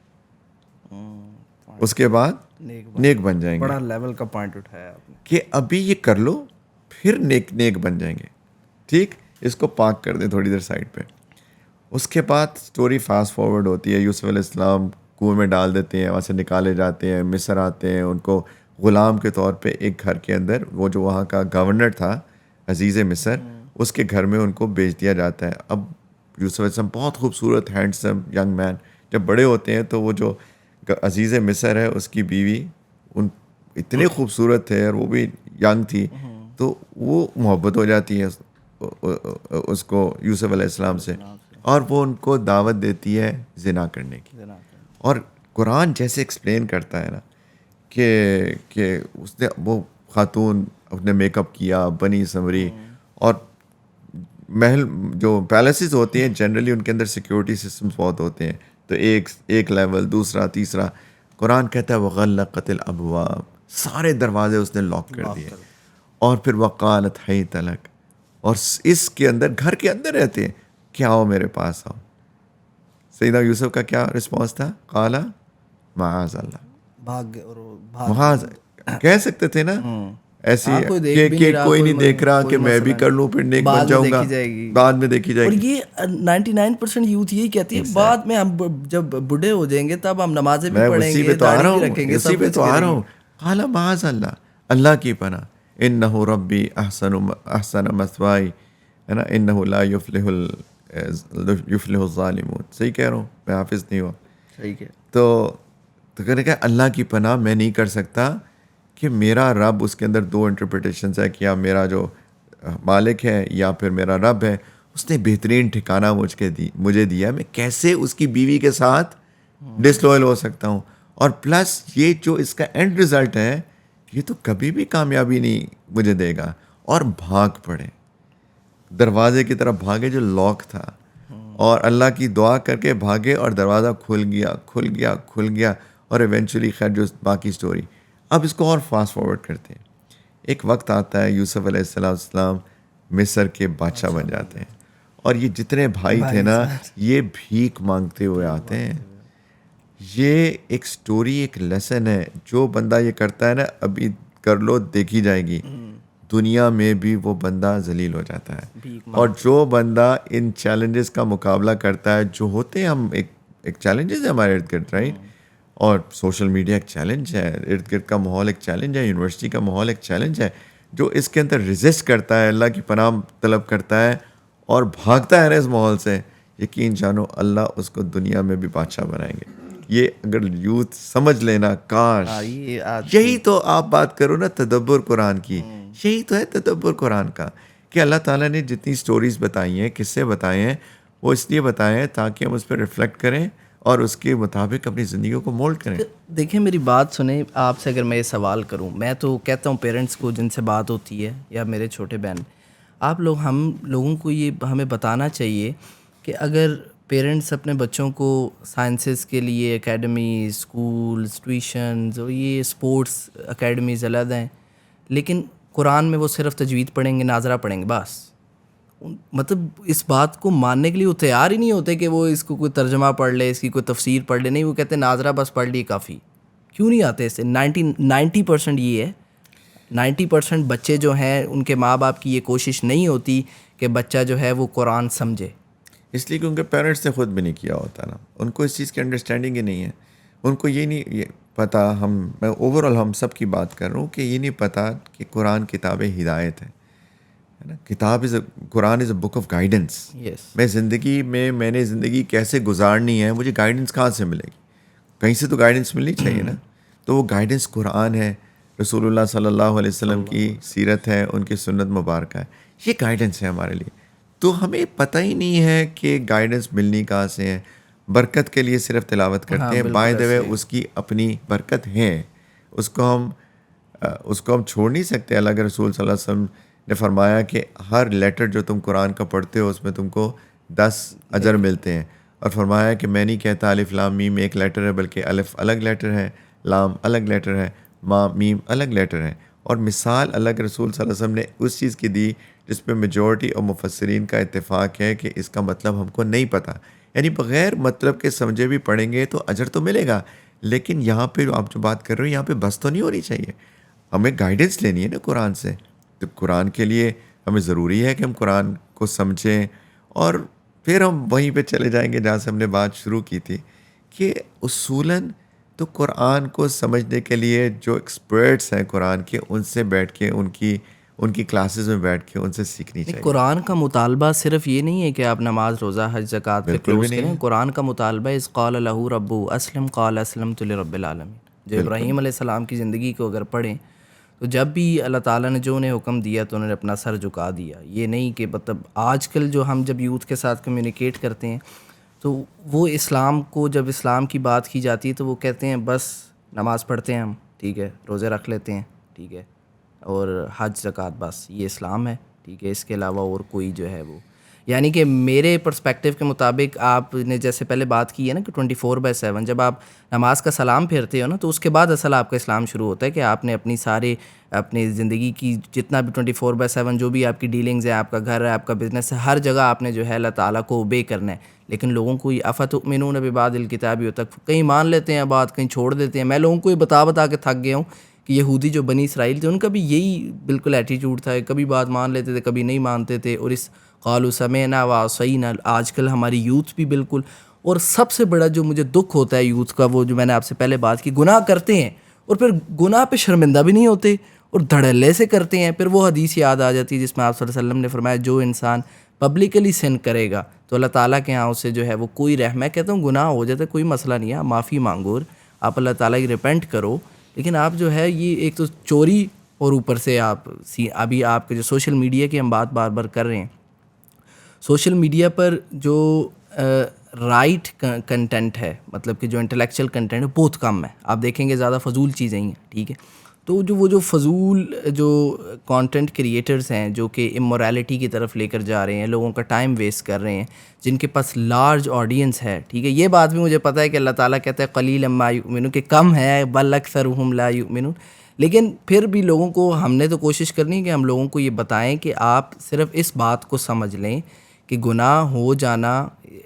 Speaker 1: اس کے بعد نیک بن جائیں گے.
Speaker 2: بڑا لیول کا پوائنٹ اٹھایا آپ نے
Speaker 1: کہ ابھی یہ کر لو پھر نیک بن جائیں گے. ٹھیک, اس کو پاک کر دیں تھوڑی دیر سائڈ پہ. اس کے بعد سٹوری فاسٹ فارورڈ ہوتی ہے. یوسف علیہ السلام کنویں میں ڈال دیتے ہیں, وہاں سے نکالے جاتے ہیں, مصر آتے ہیں, ان کو غلام کے طور پہ ایک گھر کے اندر, وہ جو وہاں کا گورنر تھا عزیز مصر, اس کے گھر میں ان کو بیچ دیا جاتا ہے. اب یوسف علیہ السلام بہت خوبصورت ہینڈسم ینگ مین, جب بڑے ہوتے ہیں تو وہ جو عزیز مصر ہے اس کی بیوی ان اتنے خوبصورت تھے اور وہ بھی ینگ تھی, تو وہ محبت ہو جاتی ہے اس کو یوسف علیہ السلام سے, اور وہ ان کو دعوت دیتی ہے زنا کرنے کی. اور قرآن جیسے ایکسپلین کرتا ہے نا کہ اس نے وہ خاتون اپنے میک اپ کیا, بنی سنوری, اور محل جو پیلسز ہوتے ہیں جنرلی ان کے اندر سیکیورٹی سسٹمز بہت ہوتے ہیں, تو ایک لیول, دوسرا, تیسرا. قرآن کہتا ہے وغلقت الابواب, سارے دروازے اس نے لاک کر دیے. اور پھر وقالت حیت لک, اور اس کے اندر گھر کے اندر رہتے ہیں کہ آؤ میرے پاس آؤ. سیدنا یوسف کا کیا رسپانس تھا؟ قالا معاذ اللہ, معاذ کہہ سکتے تھے نا ایسی کہ کوئی نہیں دیکھ رہا کہ میں بھی کر لوں پھر نیک بن جاؤں گا, بعد میں دیکھی جائے گی.
Speaker 2: اور یہ 99% یوتھ یہی کہتی ہے بعد میں ہم جب بوڑھے ہو جائیں گے تب ہم نمازیں بھی پڑھیں گے, داڑھی بھی رکھیں گے,
Speaker 1: اسی پہ تو آ رہا ہوں. قال معاذ اللہ, اللہ کی پناہ, انہ ربی احسن مثوائی, ہے نا, انہ لا یفلح الظالمون. صحیح کہہ رہا ہوں, میں حافظ نہیں ہوا.
Speaker 2: صحیح ہے.
Speaker 1: تو کہنے کا اللہ کی پناہ میں نہیں کر سکتا کہ میرا رب, اس کے اندر دو انٹرپریٹیشنز ہے, کہ یا میرا جو مالک ہے یا پھر میرا رب ہے, اس نے بہترین ٹھکانہ مجھے دیا, میں کیسے اس کی بیوی کے ساتھ ڈس لوئل ہو سکتا ہوں. اور پلس یہ جو اس کا اینڈ رزلٹ ہے, یہ تو کبھی بھی کامیابی نہیں مجھے دے گا. اور بھاگ پڑے, دروازے کی طرف بھاگے جو لاک تھا, اور اللہ کی دعا کر کے بھاگے, اور دروازہ کھل گیا. اور ایونچولی خیر جو باقی سٹوری. اب اس کو اور فاسٹ فارورڈ کرتے ہیں. ایک وقت آتا ہے یوسف علیہ السلام مصر کے بادشاہ بن جاتے ہیں, اور یہ جتنے بھائی تھے نا یہ بھیک مانگتے ہوئے آتے ہیں. یہ ایک سٹوری, ایک لیسن ہے. جو بندہ یہ کرتا ہے نا, ابھی کر لو دیکھی جائے گی, دنیا میں بھی وہ بندہ ذلیل ہو جاتا ہے. اور جو بندہ ان چیلنجز کا مقابلہ کرتا ہے, جو ہوتے ہیں, ہم ایک چیلنجز ہے ہمارے ارد گرد, رائٹ, اور سوشل میڈیا ایک چیلنج ہے, ارد گرد کا ماحول ایک چیلنج ہے, یونیورسٹی کا ماحول ایک چیلنج ہے, جو اس کے اندر ریزسٹ کرتا ہے, اللہ کی پناہ طلب کرتا ہے اور بھاگتا ہے نا اس ماحول سے, یقین جانو اللہ اس کو دنیا میں بھی بادشاہ بنائیں گے. یہ اگر یوتھ سمجھ لینا, کاش. یہی تو آپ بات کرو نا تدبر قرآن کی, یہی تو ہے تدبر قرآن کا, کہ اللہ تعالیٰ نے جتنی سٹوریز بتائی ہیں, قصے بتائے ہیں, وہ اس لیے بتائے ہیں تاکہ ہم اس پہ ریفلیکٹ کریں اور اس کے مطابق اپنی زندگیوں کو مولڈ کریں.
Speaker 2: دیکھیں میری بات سنیں, آپ سے اگر میں یہ سوال کروں, میں تو کہتا ہوں پیرنٹس کو جن سے بات ہوتی ہے یا میرے چھوٹے بہن, آپ لوگ ہم لوگوں کو یہ ہمیں بتانا چاہیے کہ اگر پیرنٹس اپنے بچوں کو سائنسز کے لیے اکیڈمی, اسکولز, ٹیوشنز اور یہ اسپورٹس اکیڈمیز علیحدہ ہیں, لیکن قرآن میں وہ صرف تجوید پڑھیں گے, ناظرہ پڑھیں گے بس, مطلب اس بات کو ماننے کے لیے وہ تیار ہی نہیں ہوتے کہ وہ اس کو کوئی ترجمہ پڑھ لے, اس کی کوئی تفسیر پڑھ لے. نہیں, وہ کہتے ہیں ناظرہ بس پڑھ لی کافی. کیوں نہیں آتے اس سے؟ 90% یہ ہے, 90% بچے جو ہیں ان کے ماں باپ کی یہ کوشش نہیں ہوتی کہ بچہ جو ہے وہ قرآن سمجھے,
Speaker 1: اس لیے کہ ان کے پیرنٹس نے خود بھی نہیں کیا ہوتا نا, ان کو اس چیز کی انڈرسٹینڈنگ ہی نہیں ہے. ان کو یہ نہیں پتہ, میں اوور آل ہم سب کی بات کر رہا ہوں, کہ یہ نہیں پتہ کہ قرآن کتاب ہدایت ہے نا. کتاب قرآن از اے بک آف گائیڈنس. میں زندگی میں نے زندگی کیسے گزارنی ہے, مجھے گائیڈنس کہاں سے ملے گی؟ کہیں سے تو گائیڈنس ملنی چاہیے نا. تو وہ گائیڈنس قرآن ہے, رسول اللہ صلی اللہ علیہ وسلم کی سیرت ہے, ان کی سنت مبارکہ ہے, یہ گائیڈنس ہے ہمارے لیے. تو ہمیں پتہ ہی نہیں ہے کہ گائیڈنس ملنی کہاں سے ہے. برکت کے لیے صرف تلاوت کرتے ہیں, بائی دا وے اس کی اپنی برکت ہے, اس کو ہم چھوڑ نہیں سکتے. اللہ کے رسول صلی اللہ علیہ وسلم نے فرمایا کہ ہر لیٹر جو تم قرآن کا پڑھتے ہو اس میں تم کو 10 اجر ملتے ہیں. اور فرمایا کہ میں نہیں کہتا الف لام میم ایک لیٹر ہے, بلکہ الف الگ لیٹر ہے, لام الگ لیٹر ہے, میم الگ لیٹر ہے. اور مثال اللہ کے رسول صلی اللہ علیہ وسلم نے اس چیز کی دی جس پہ میجورٹی اور مفسرین کا اتفاق ہے کہ اس کا مطلب ہم کو نہیں پتہ. یعنی بغیر مطلب کے سمجھے بھی پڑھیں گے تو اجر تو ملے گا, لیکن یہاں پہ آپ جو بات کر رہے ہو یہاں پہ بس تو نہیں ہونی چاہیے. ہمیں گائیڈنس لینی ہے نا قرآن سے. تو قرآن کے لیے ہمیں ضروری ہے کہ ہم قرآن کو سمجھیں, اور پھر ہم وہیں پہ چلے جائیں گے جہاں سے ہم نے بات شروع کی تھی کہ اصولاً تو قرآن کو سمجھنے کے لیے جو ایکسپرٹس ہیں قرآن کے, ان سے بیٹھ کے ان کی کلاسز میں بیٹھ کے ان سے سیکھنی چاہیے.
Speaker 2: قرآن کا مطالبہ صرف یہ نہیں ہے کہ آپ نماز روزہ حج زکوٰۃ پہ کلوز کریں. قرآن کا مطالبہ اس قال لہ ربہ اسلم قال اسلمت لرب العالمین. جو ابراہیم علیہ السلام کی زندگی کو اگر پڑھیں تو جب بھی اللہ تعالیٰ نے جو انہیں حکم دیا تو انہوں نے اپنا سر جھکا دیا. یہ نہیں کہ مطلب آج کل جو ہم جب یوتھ کے ساتھ کمیونیکیٹ کرتے ہیں تو وہ اسلام کو, جب اسلام کی بات کی جاتی ہے تو وہ کہتے ہیں بس نماز پڑھتے ہیں ہم, ٹھیک ہے, روزے رکھ لیتے ہیں, ٹھیک ہے, اور حج زکوٰۃ, بس یہ اسلام ہے, ٹھیک ہے, اس کے علاوہ اور کوئی جو ہے وہ. یعنی کہ میرے پرسپیکٹیو کے مطابق آپ نے جیسے پہلے بات کی ہے نا کہ 24/7 جب آپ نماز کا سلام پھیرتے ہو نا تو اس کے بعد اصل آپ کا اسلام شروع ہوتا ہے کہ آپ نے اپنی زندگی کی جتنا بھی 24/7 جو بھی آپ کی ڈیلنگز ہیں, آپ کا گھر ہے, آپ کا بزنس ہے, ہر جگہ آپ نے جو ہے اللہ تعالیٰ کو اوبے کرنا ہے. لیکن لوگوں کو یہ افتؤمنون ببعض الکتاب تک کہیں مان لیتے ہیں بات, کہیں چھوڑ دیتے ہیں. میں لوگوں کو یہ بتا کے تھک گیا ہوں کہ یہودی جو بنی اسرائیل تھے ان کا بھی یہی بالکل ایٹیٹیوڈ تھا, کبھی بات مان لیتے تھے کبھی نہیں مانتے تھے. اور اس قالوا سمعنا وعصینا آج کل ہماری یوتھ بھی بالکل. اور سب سے بڑا جو مجھے دکھ ہوتا ہے یوتھ کا, وہ جو میں نے آپ سے پہلے بات کی, گناہ کرتے ہیں اور پھر گناہ پہ شرمندہ بھی نہیں ہوتے اور دھڑلے سے کرتے ہیں. پھر وہ حدیث یاد آ جاتی ہے جس میں آپ صلی اللہ علیہ وسلم نے فرمایا جو انسان پبلکلی سن کرے گا تو اللہ تعالیٰ کے ہاں اسے جو ہے وہ کوئی میں کہتا ہوں گناہ ہو جاتا ہے, کوئی مسئلہ نہیں ہے, معافی مانگو اور آپ اللہ تعالیٰ کی ریپینٹ کرو. لیکن آپ جو ہے یہ ایک تو چوری, اور اوپر سے آپ ابھی آپ کے جو سوشل میڈیا کی ہم بات بار بار کر رہے ہیں, سوشل میڈیا پر جو رائٹ کنٹینٹ ہے, مطلب کہ جو انٹلیکچوئل کنٹینٹ ہے بہت کم ہے. آپ دیکھیں گے زیادہ فضول چیزیں ہی ہیں, ٹھیک ہے. تو جو فضول جو کانٹینٹ کریٹرز ہیں جو کہ امورالٹی کی طرف لے کر جا رہے ہیں, لوگوں کا ٹائم ویسٹ کر رہے ہیں, جن کے پاس لارج آڈینس ہے, ٹھیک ہے. یہ بات بھی مجھے پتہ ہے کہ اللہ تعالیٰ کہتا ہے قلیلا ما یؤمنون, کہ کم ہے, بل اکثرهم لا یؤمنون. لیکن پھر بھی لوگوں کو ہم نے تو کوشش کرنی ہے کہ ہم لوگوں کو یہ بتائیں کہ آپ صرف اس بات کو سمجھ لیں کہ گناہ ہو جانا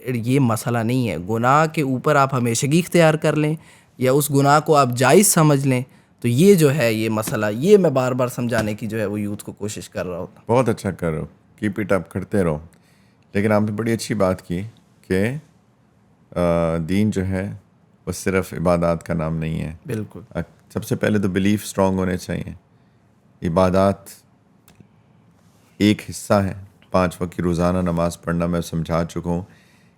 Speaker 2: یہ مسئلہ نہیں ہے. گناہ کے اوپر آپ ہمیشگی اختیار کر لیں یا اس گناہ کو آپ جائز سمجھ لیں, تو یہ جو ہے یہ مسئلہ, یہ میں بار بار سمجھانے کی جو ہے وہ یوتھ کو کوشش کر رہا ہوتا.
Speaker 1: بہت اچھا کر رہے ہو, کیپ اٹ اپ, کرتے رہو. لیکن آپ نے بڑی اچھی بات کی کہ دین جو ہے وہ صرف عبادات کا نام نہیں ہے.
Speaker 2: بالکل,
Speaker 1: سب سے پہلے تو بلیف اسٹرانگ ہونے چاہیے. عبادات ایک حصہ ہے, 5 وقت کی روزانہ نماز پڑھنا میں سمجھا چکا ہوں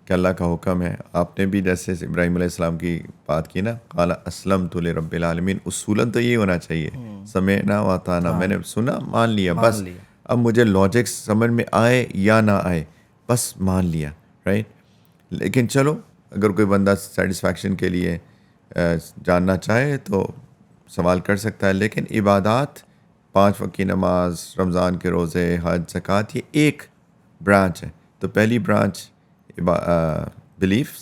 Speaker 1: کہ اللہ کا حکم ہے. آپ نے بھی جیسے ابراہیم علیہ السلام کی بات کی نا, قال اسلمت لرب العالمین, اصولاً تو یہ ہونا چاہیے سمعنا واطعنا, میں نے سنا مان لیا, بس اب مجھے لاجک سمجھ میں آئے یا نہ آئے بس مان لیا, رائٹ. لیکن چلو اگر کوئی بندہ سیٹسفیکشن کے لیے جاننا چاہے تو سوال کر سکتا ہے. لیکن عبادات 5 وقت کی نماز, رمضان کے روزے, حج, زکوٰۃ, یہ ایک برانچ ہے. تو پہلی برانچ بلیفس,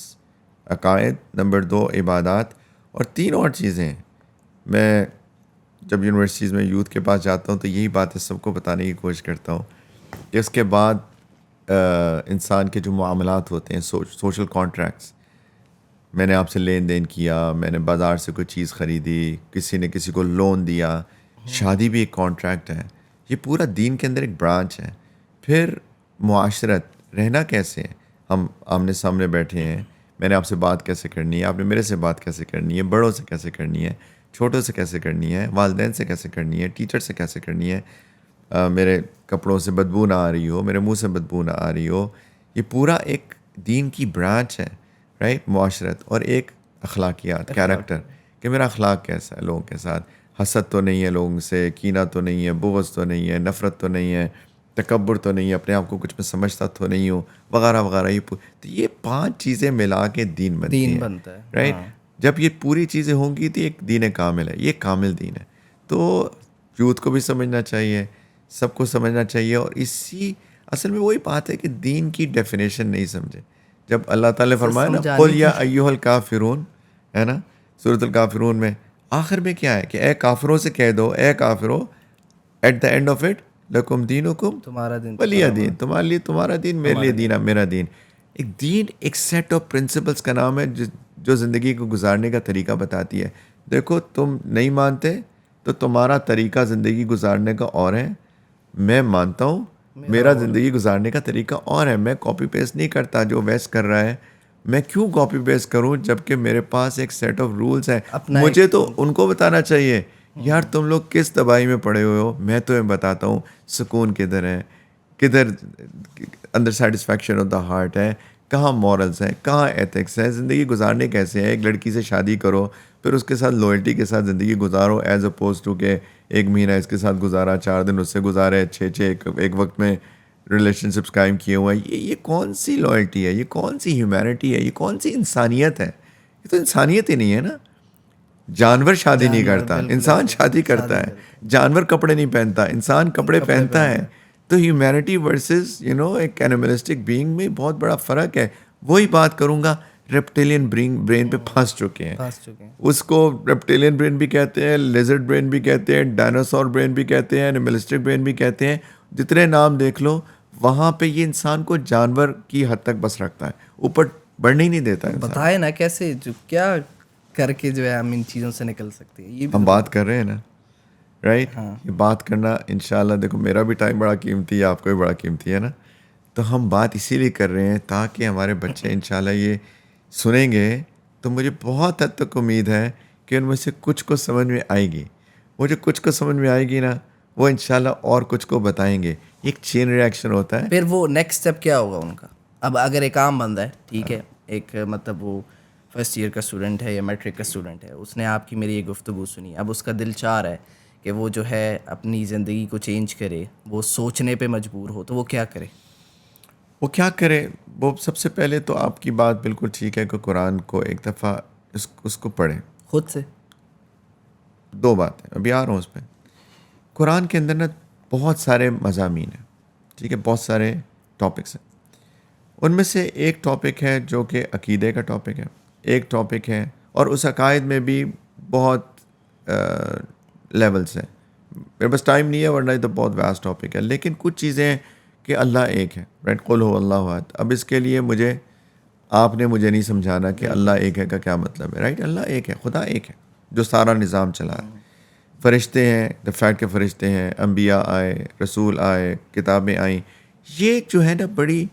Speaker 1: عقائد, نمبر 2 عبادات, اور 3 اور چیزیں ہیں. میں جب یونیورسٹیز میں یوتھ کے پاس جاتا ہوں تو یہی باتیں سب کو بتانے کی کوشش کرتا ہوں کہ اس کے بعد انسان کے جو معاملات ہوتے ہیں, سوشل کانٹریکٹس, میں نے آپ سے لین دین کیا, میں نے بازار سے کوئی چیز خریدی, کسی نے کسی کو لون دیا, شادی بھی ایک کانٹریکٹ ہے. یہ پورا دین کے اندر ایک برانچ ہے. پھر معاشرت, رہنا کیسے ہے, ہم آمنے سامنے بیٹھے ہیں, میں نے آپ سے بات کیسے کرنی ہے, آپ نے میرے سے بات کیسے کرنی ہے, بڑوں سے کیسے کرنی ہے, چھوٹوں سے کیسے کرنی ہے, والدین سے کیسے کرنی ہے, ٹیچر سے کیسے کرنی ہے, میرے کپڑوں سے بدبو نہ آ رہی ہو, میرے منہ سے بدبو نہ آ رہی ہو. یہ پورا ایک دین کی برانچ ہے, رائٹ. معاشرت اور ایک اخلاقیات, کیریکٹر, کہ میرا اخلاق کیسا ہے لوگوں کے ساتھ, حسد تو نہیں ہے لوگوں سے, کینہ تو نہیں ہے, بغض تو نہیں ہے, نفرت تو نہیں ہے, تکبر تو نہیں ہے, اپنے آپ کو کچھ میں سمجھتا تو نہیں ہوں, وغیرہ وغیرہ. تو یہ 5 چیزیں ملا کے دین بنتی ہیں,
Speaker 2: بنتا ہے,
Speaker 1: رائٹ. جب یہ پوری چیزیں ہوں گی تو ایک دین کامل ہے, یہ کامل دین ہے. تو یوتھ کو بھی سمجھنا چاہیے, سب کو سمجھنا چاہیے. اور اسی اصل میں وہی بات ہے کہ دین کی ڈیفینیشن نہیں سمجھے. جب اللہ تعالیٰ نے فرمایا نا قل یا ایھا الکافرون, ہے نا سورۃ الکافرون میں, آخر میں کیا ہے کہ اے کافروں سے کہہ دو, اے کافرو at the end of it لکم دینکم
Speaker 2: تمہارا دن
Speaker 1: ولی دین، تمہارے لیے تمہارا دین، میرے لیے دین میرا دین. ایک دین ایک سیٹ آف پرنسپلس کا نام ہے جو زندگی کو گزارنے کا طریقہ بتاتی ہے. دیکھو تم نہیں مانتے تو تمہارا طریقہ زندگی گزارنے کا اور ہے، میں مانتا ہوں میرا زندگی گزارنے کا طریقہ اور ہے. میں کاپی پیسٹ نہیں کرتا جو ویسٹ کر رہا ہے. میں کیوں کاپی پیسٹ کروں جب کہ میرے پاس ایک سیٹ آف رولز ہیں. مجھے تو ان کو بتانا چاہیے یار تم لوگ کس تباہی میں پڑے ہوئے ہو. میں تمہیں بتاتا ہوں سکون کدھر ہے، کدھر اندر سیٹسفیکشن آف دا ہارٹ ہے، کہاں مورلز ہیں، کہاں ایتھکس ہے، زندگی گزارنے کیسے ہے. ایک لڑکی سے شادی کرو پھر اس کے ساتھ لوئلٹی کے ساتھ زندگی گزارو ایز اپوز ٹو کہ ایک مہینہ اس کے ساتھ گزارا، 4 دن اس سے گزارے، 6 ایک وقت میں ریلیشن شپس قائم کیے ہوئے ہیں. یہ کون سی لوئلٹی ہے، یہ کون سی ہیومینٹی ہے، یہ کون سی انسانیت ہے؟ یہ تو انسانیت ہی نہیں ہے نا. جانور شادی نہیں کرتا، انسان شادی کرتا ہے. جانور کپڑے نہیں پہنتا، انسان کپڑے پہنتا ہے. تو ہیومینٹی ورسز ایک اینیملسٹک بینگ میں بہت بڑا فرق ہے. وہی بات کروں گا، ریپٹیلین برین پہ پھنس چکے ہیں. اس کو ریپٹیلین برین بھی کہتے ہیں، لیزرڈ برین بھی کہتے ہیں، ڈائناسور برین بھی کہتے ہیں، اینیملسٹک برین بھی کہتے ہیں. جتنے نام دیکھ لو وہاں پہ یہ انسان کو جانور کی حد تک بس رکھتا ہے، اوپر بڑھنے ہی نہیں دیتا.
Speaker 2: بتائے نا کیسے جو کیا کر کے جو ہے ہم ان چیزوں سے نکل سکتے ہیں. یہ
Speaker 1: ہم بات کر رہے ہیں نا، رائٹ. یہ بات کرنا انشاءاللہ، دیکھو میرا بھی ٹائم بڑا قیمتی ہے، آپ کو بھی بڑا قیمتی ہے نا. تو ہم بات اسی لیے کر رہے ہیں تاکہ ہمارے بچے انشاءاللہ یہ سنیں گے تو مجھے بہت حد تک امید ہے کہ ان میں سے کچھ کو سمجھ میں آئے گی. وہ جو کچھ کو سمجھ میں آئے گی نا وہ انشاءاللہ اور کچھ کو بتائیں گے. ایک چین ریئیکشن ہوتا ہے.
Speaker 2: پھر وہ نیکسٹ اسٹیپ کیا ہوگا ان کا؟ اب اگر ایک عام بندہ ہے، ٹھیک ہے، ایک مطلب وہ فرسٹ ایئر کا اسٹوڈنٹ ہے یا میٹرک کا اسٹوڈنٹ ہے، اس نے آپ کی میری یہ گفتگو سنی، اب اس کا دل چاہ رہا ہے کہ وہ جو ہے اپنی زندگی کو چینج کرے، وہ سوچنے پہ مجبور ہو، تو وہ کیا کرے؟
Speaker 1: وہ کیا کرے؟ وہ سب سے پہلے تو آپ کی بات بالکل ٹھیک ہے کہ قرآن کو ایک دفعہ اس کو پڑھیں
Speaker 2: خود سے.
Speaker 1: 2 باتیں ابھی آ رہا ہوں اس پہ. قرآن کے اندر نا بہت سارے مضامین ہیں، ٹھیک ہے، بہت سارے ٹاپکس ہیں. ان میں سے ایک ٹاپک ہے جو کہ عقیدے کا ٹاپک ہے، ایک ٹاپک ہے، اور اس عقائد میں بھی بہت لیولس ہیں. میرے پاس ٹائم نہیں ہے ورنہ یہ تو بہت واسٹ ٹاپک ہے. لیکن کچھ چیزیں ہیں کہ اللہ ایک ہے، رائٹ، قل ہو اللہ احد. اب اس کے لیے آپ نے مجھے نہیں سمجھانا کہ اللہ ایک ہے کا کیا مطلب ہے، رائٹ. اللہ ایک ہے، خدا ایک ہے جو سارا نظام چلا ہے. فرشتے ہیں، دا فیکٹ کے فرشتے ہیں، انبیاء آئے، رسول آئے، کتابیں آئیں. یہ جو ہے نا بڑی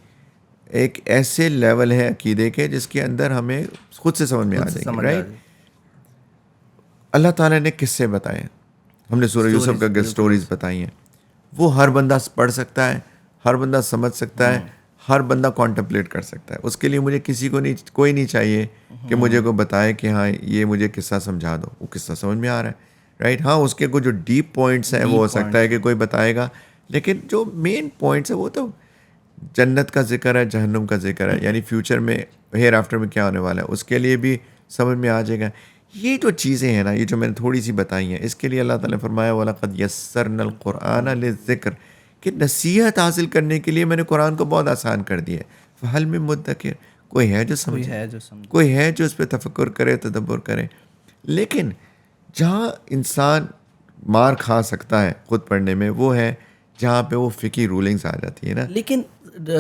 Speaker 1: ایک ایسے لیول ہے عقیدے کے جس کے اندر ہمیں خود سے سمجھ میں آ جائے گی، رائٹ. اللہ تعالیٰ نے قصے بتائے ہیں، ہم نے سورہ یوسف کا سٹوریز بتائی ہیں. وہ ہر بندہ پڑھ سکتا ہے، ہر بندہ سمجھ سکتا ہے، ہر بندہ کانٹمپلیٹ کر سکتا ہے. اس کے لیے مجھے کوئی نہیں چاہیے کہ مجھے کوئی بتائے کہ ہاں یہ مجھے قصہ سمجھا دو. وہ قصہ سمجھ میں آ رہا ہے، رائٹ. ہاں اس کے کچھ جو ڈیپ پوائنٹس ہیں وہ ہو سکتا ہے کہ کوئی بتائے گا، لیکن جو مین پوائنٹس ہیں وہ تو جنت کا ذکر ہے، جہنم کا ذکر ہے، یعنی فیوچر میں ہیئر آفٹر میں کیا ہونے والا ہے اس کے لیے بھی سمجھ میں آ جائے گا. یہ جو چیزیں ہیں نا، یہ جو میں نے تھوڑی سی بتائی ہیں، اس کے لیے اللہ تعالیٰ نے فرمایا وَلَقَدْ يَسَّرْنَا الْقُرْآنَ لِلذِّكْرِ، کہ نصیحت حاصل کرنے کے لیے میں نے قرآن کو بہت آسان کر دیا ہے. فَهَلْ مِن مُدَّكِرٍ، کوئی ہے جو سمجھے، کوئی ہے جو اس پہ تفکر کرے، تدبر کرے. لیکن جہاں انسان مار کھا سکتا ہے خود پڑھنے میں وہ ہے جہاں پہ وہ فقہی رولنگز آ جاتی ہے نا.
Speaker 2: لیکن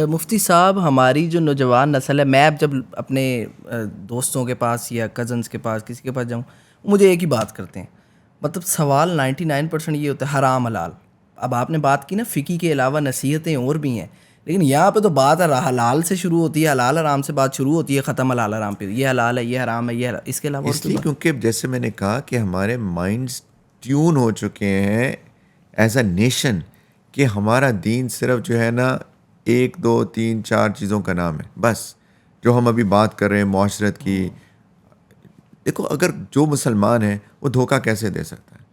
Speaker 2: مفتی صاحب ہماری جو نوجوان نسل ہے، میں اب جب اپنے دوستوں کے پاس یا کزنس کے پاس کسی کے پاس جاؤں، مجھے ایک ہی بات کرتے ہیں، مطلب سوال 99% یہ ہوتا ہے حرام حلال. اب آپ نے بات کی نا فقہ کے علاوہ نصیحتیں اور بھی ہیں، لیکن یہاں پہ تو بات حلال سے شروع ہوتی ہے، حلال حرام سے بات شروع ہوتی ہے، ختم حلال حرام پہ. یہ حلال ہے، یہ حرام ہے، یہ حلال. اس کے علاوہ
Speaker 1: اس لیے کیونکہ جیسے میں نے کہا کہ ہمارے مائنڈس ٹیون ہو چکے ہیں ایز اے نیشن کہ ہمارا دین صرف جو ہے نا 1 2 3 4 چیزوں کا نام ہے بس. جو ہم ابھی بات کر رہے ہیں معاشرت کی، دیکھو اگر جو مسلمان ہے وہ دھوکہ کیسے دے سکتا ہے،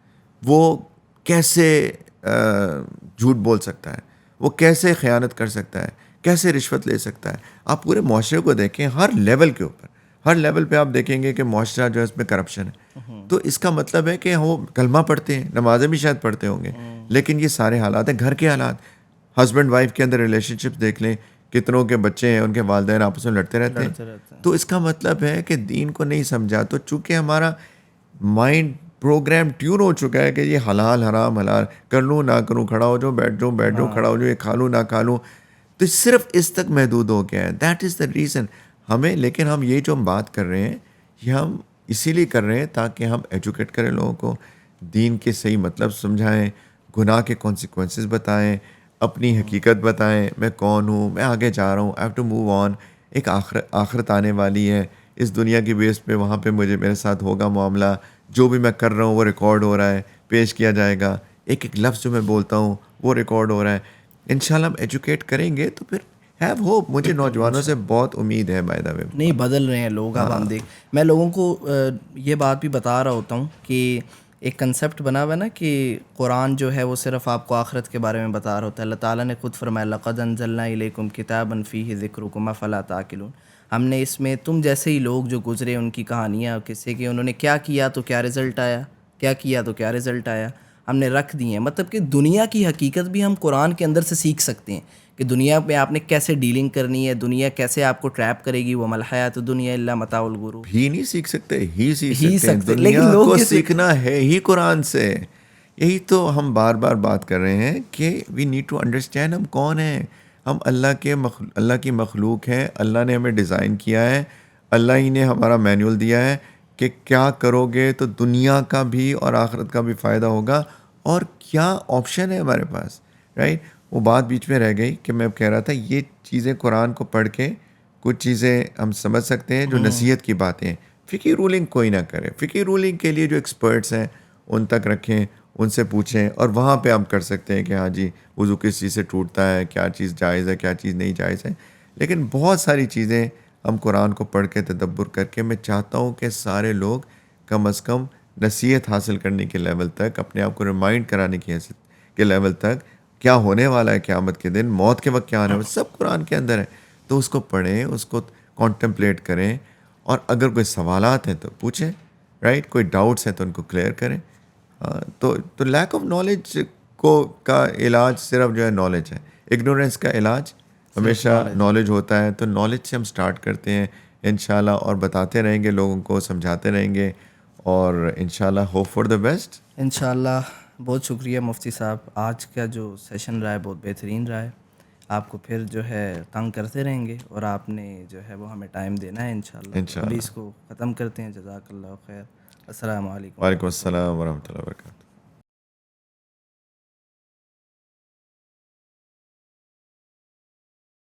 Speaker 1: وہ کیسے جھوٹ بول سکتا ہے، وہ کیسے خیانت کر سکتا ہے، کیسے رشوت لے سکتا ہے. آپ پورے معاشرے کو دیکھیں، ہر لیول کے اوپر، ہر لیول پہ آپ دیکھیں گے کہ معاشرہ جو ہے اس میں کرپشن ہے. تو اس کا مطلب ہے کہ وہ کلمہ پڑھتے ہیں، نمازیں بھی شاید پڑھتے ہوں گے، لیکن یہ سارے حالات ہیں گھر کے حالات. ہسبینڈ وائف کے اندر ریلیشن شپس دیکھ لیں، کتنوں کے بچے ہیں ان کے والدین آپس میں لڑتے رہتے ہیں. تو اس کا مطلب ہے کہ دین کو نہیں سمجھا. تو چونکہ ہمارا مائنڈ پروگرام ٹیون ہو چکا ہے کہ یہ حلال حرام حلال کر لوں نہ کروں، کھڑا ہو جاؤں بیٹھ جاؤں بیٹھ جاؤں، کھڑا ہو جاؤں، یہ کھا لوں نہ کھا لوں، تو صرف اس تک محدود ہو گیا ہے. دیٹ از دا ریزن ہمیں. لیکن ہم یہ جو ہم بات کر رہے ہیں یہ ہم اسی لیے کر رہے ہیں تاکہ ہم ایجوکیٹ کریں لوگوں کو، دین کے صحیح مطلب سمجھائیں، گناہ کے کانسیکوینسز بتائیں، اپنی حقیقت بتائیں، میں کون ہوں، میں آگے جا رہا ہوں، I have to move on. ایک آخرت آنے والی ہے، اس دنیا کی بیس پہ وہاں پہ میرے ساتھ ہوگا معاملہ، جو بھی میں کر رہا ہوں وہ ریکارڈ ہو رہا ہے، پیش کیا جائے گا، ایک ایک لفظ جو میں بولتا ہوں وہ ریکارڈ ہو رہا ہے. انشاءاللہ ہم ایجوکیٹ کریں گے تو پھر ہیو ہوپ. مجھے نوجوانوں سے بہت امید ہے بائی دا وے.
Speaker 2: نہیں بدل رہے ہیں لوگ. اب ہم دیکھ، میں لوگوں کو یہ بات بھی بتا رہا ہوتا ہوں کہ ایک کنسیپٹ بنا ہوا ہے نا کہ قرآن جو ہے وہ صرف آپ کو آخرت کے بارے میں بتا رہا ہوتا ہے. اللہ تعالیٰ نے خود فرمایا لقد انزلنا الیکم کتابا فیہ ذکرکم افلا تعقلون. ہم نے اس میں تم جیسے ہی لوگ جو گزرے ان کی کہانیاں قصے کہ انہوں نے کیا کیا تو کیا رزلٹ آیا، کیا کیا تو کیا رزلٹ آیا، ہم نے رکھ دی ہیں. مطلب کہ دنیا کی حقیقت بھی ہم قرآن کے اندر سے سیکھ سکتے ہیں کہ دنیا میں آپ نے کیسے ڈیلنگ کرنی ہے، دنیا کیسے آپ کو ٹریپ کرے گی. وہ ملحیات دنیا الا متاع الغرور.
Speaker 1: ہی نہیں سیکھ سکتے، ہی سیکھ
Speaker 2: ہی
Speaker 1: سکتے ہیں.
Speaker 2: سکتے
Speaker 1: دنیا
Speaker 2: لیکن لوگ
Speaker 1: کو
Speaker 2: اسے
Speaker 1: سیکھنا ہے ہی قرآن سے. یہی تو ہم بار بار بات کر رہے ہیں کہ وی نیڈ ٹو انڈرسٹینڈ ہم کون ہیں. ہم اللہ کی مخلوق ہیں. اللہ نے ہمیں ڈیزائن کیا ہے، اللہ ہی نے ہمارا مینول دیا ہے کہ کیا کرو گے تو دنیا کا بھی اور آخرت کا بھی فائدہ ہوگا، اور کیا آپشن ہے ہمارے پاس. رائٹ. وہ بات بیچ میں رہ گئی کہ میں کہہ رہا تھا یہ چیزیں قرآن کو پڑھ کے کچھ چیزیں ہم سمجھ سکتے ہیں جو نصیحت کی باتیں. فقہی رولنگ کوئی نہ کرے. فقہی رولنگ کے لیے جو ایکسپرٹس ہیں ان تک رکھیں، ان سے پوچھیں، اور وہاں پہ ہم کر سکتے ہیں کہ ہاں جی وضو کس چیز سے ٹوٹتا ہے، کیا چیز جائز ہے، کیا چیز نہیں جائز ہے. لیکن بہت ساری چیزیں ہم قرآن کو پڑھ کے تدبر کر کے، میں چاہتا ہوں کہ سارے لوگ کم از کم نصیحت حاصل کرنے کے لیول تک، اپنے آپ کو ریمائنڈ کرانے کے لیول تک، کیا ہونے والا ہے قیامت کے دن، موت کے وقت کیا ہونے والا ہے، سب قرآن کے اندر ہے. تو اس کو پڑھیں، اس کو کانٹمپلیٹ کریں، اور اگر کوئی سوالات ہیں تو پوچھیں. رائٹ. کوئی ڈاؤٹس ہیں تو ان کو کلیئر کریں. تو لیک آف نالج کا علاج صرف جو ہے نالج ہے. اگنورینس کا علاج ہمیشہ نالج ہوتا ہے. تو نالج سے ہم سٹارٹ کرتے ہیں انشاءاللہ، اور بتاتے رہیں گے لوگوں کو، سمجھاتے رہیں گے، اور انشاءاللہ ہوپ فار دا بیسٹ.
Speaker 2: انشاءاللہ. بہت شکریہ مفتی صاحب. آج کا جو سیشن رہا ہے بہت بہترین رہا ہے. آپ کو پھر جو ہے تنگ کرتے رہیں گے، اور آپ نے جو ہے وہ ہمیں ٹائم دینا ہے انشاءاللہ. ابھی اس کو ختم کرتے ہیں. جزاک اللہ خیر. السلام علیکم.
Speaker 1: وعلیکم السلام ورحمۃ اللہ وبرکاتہ.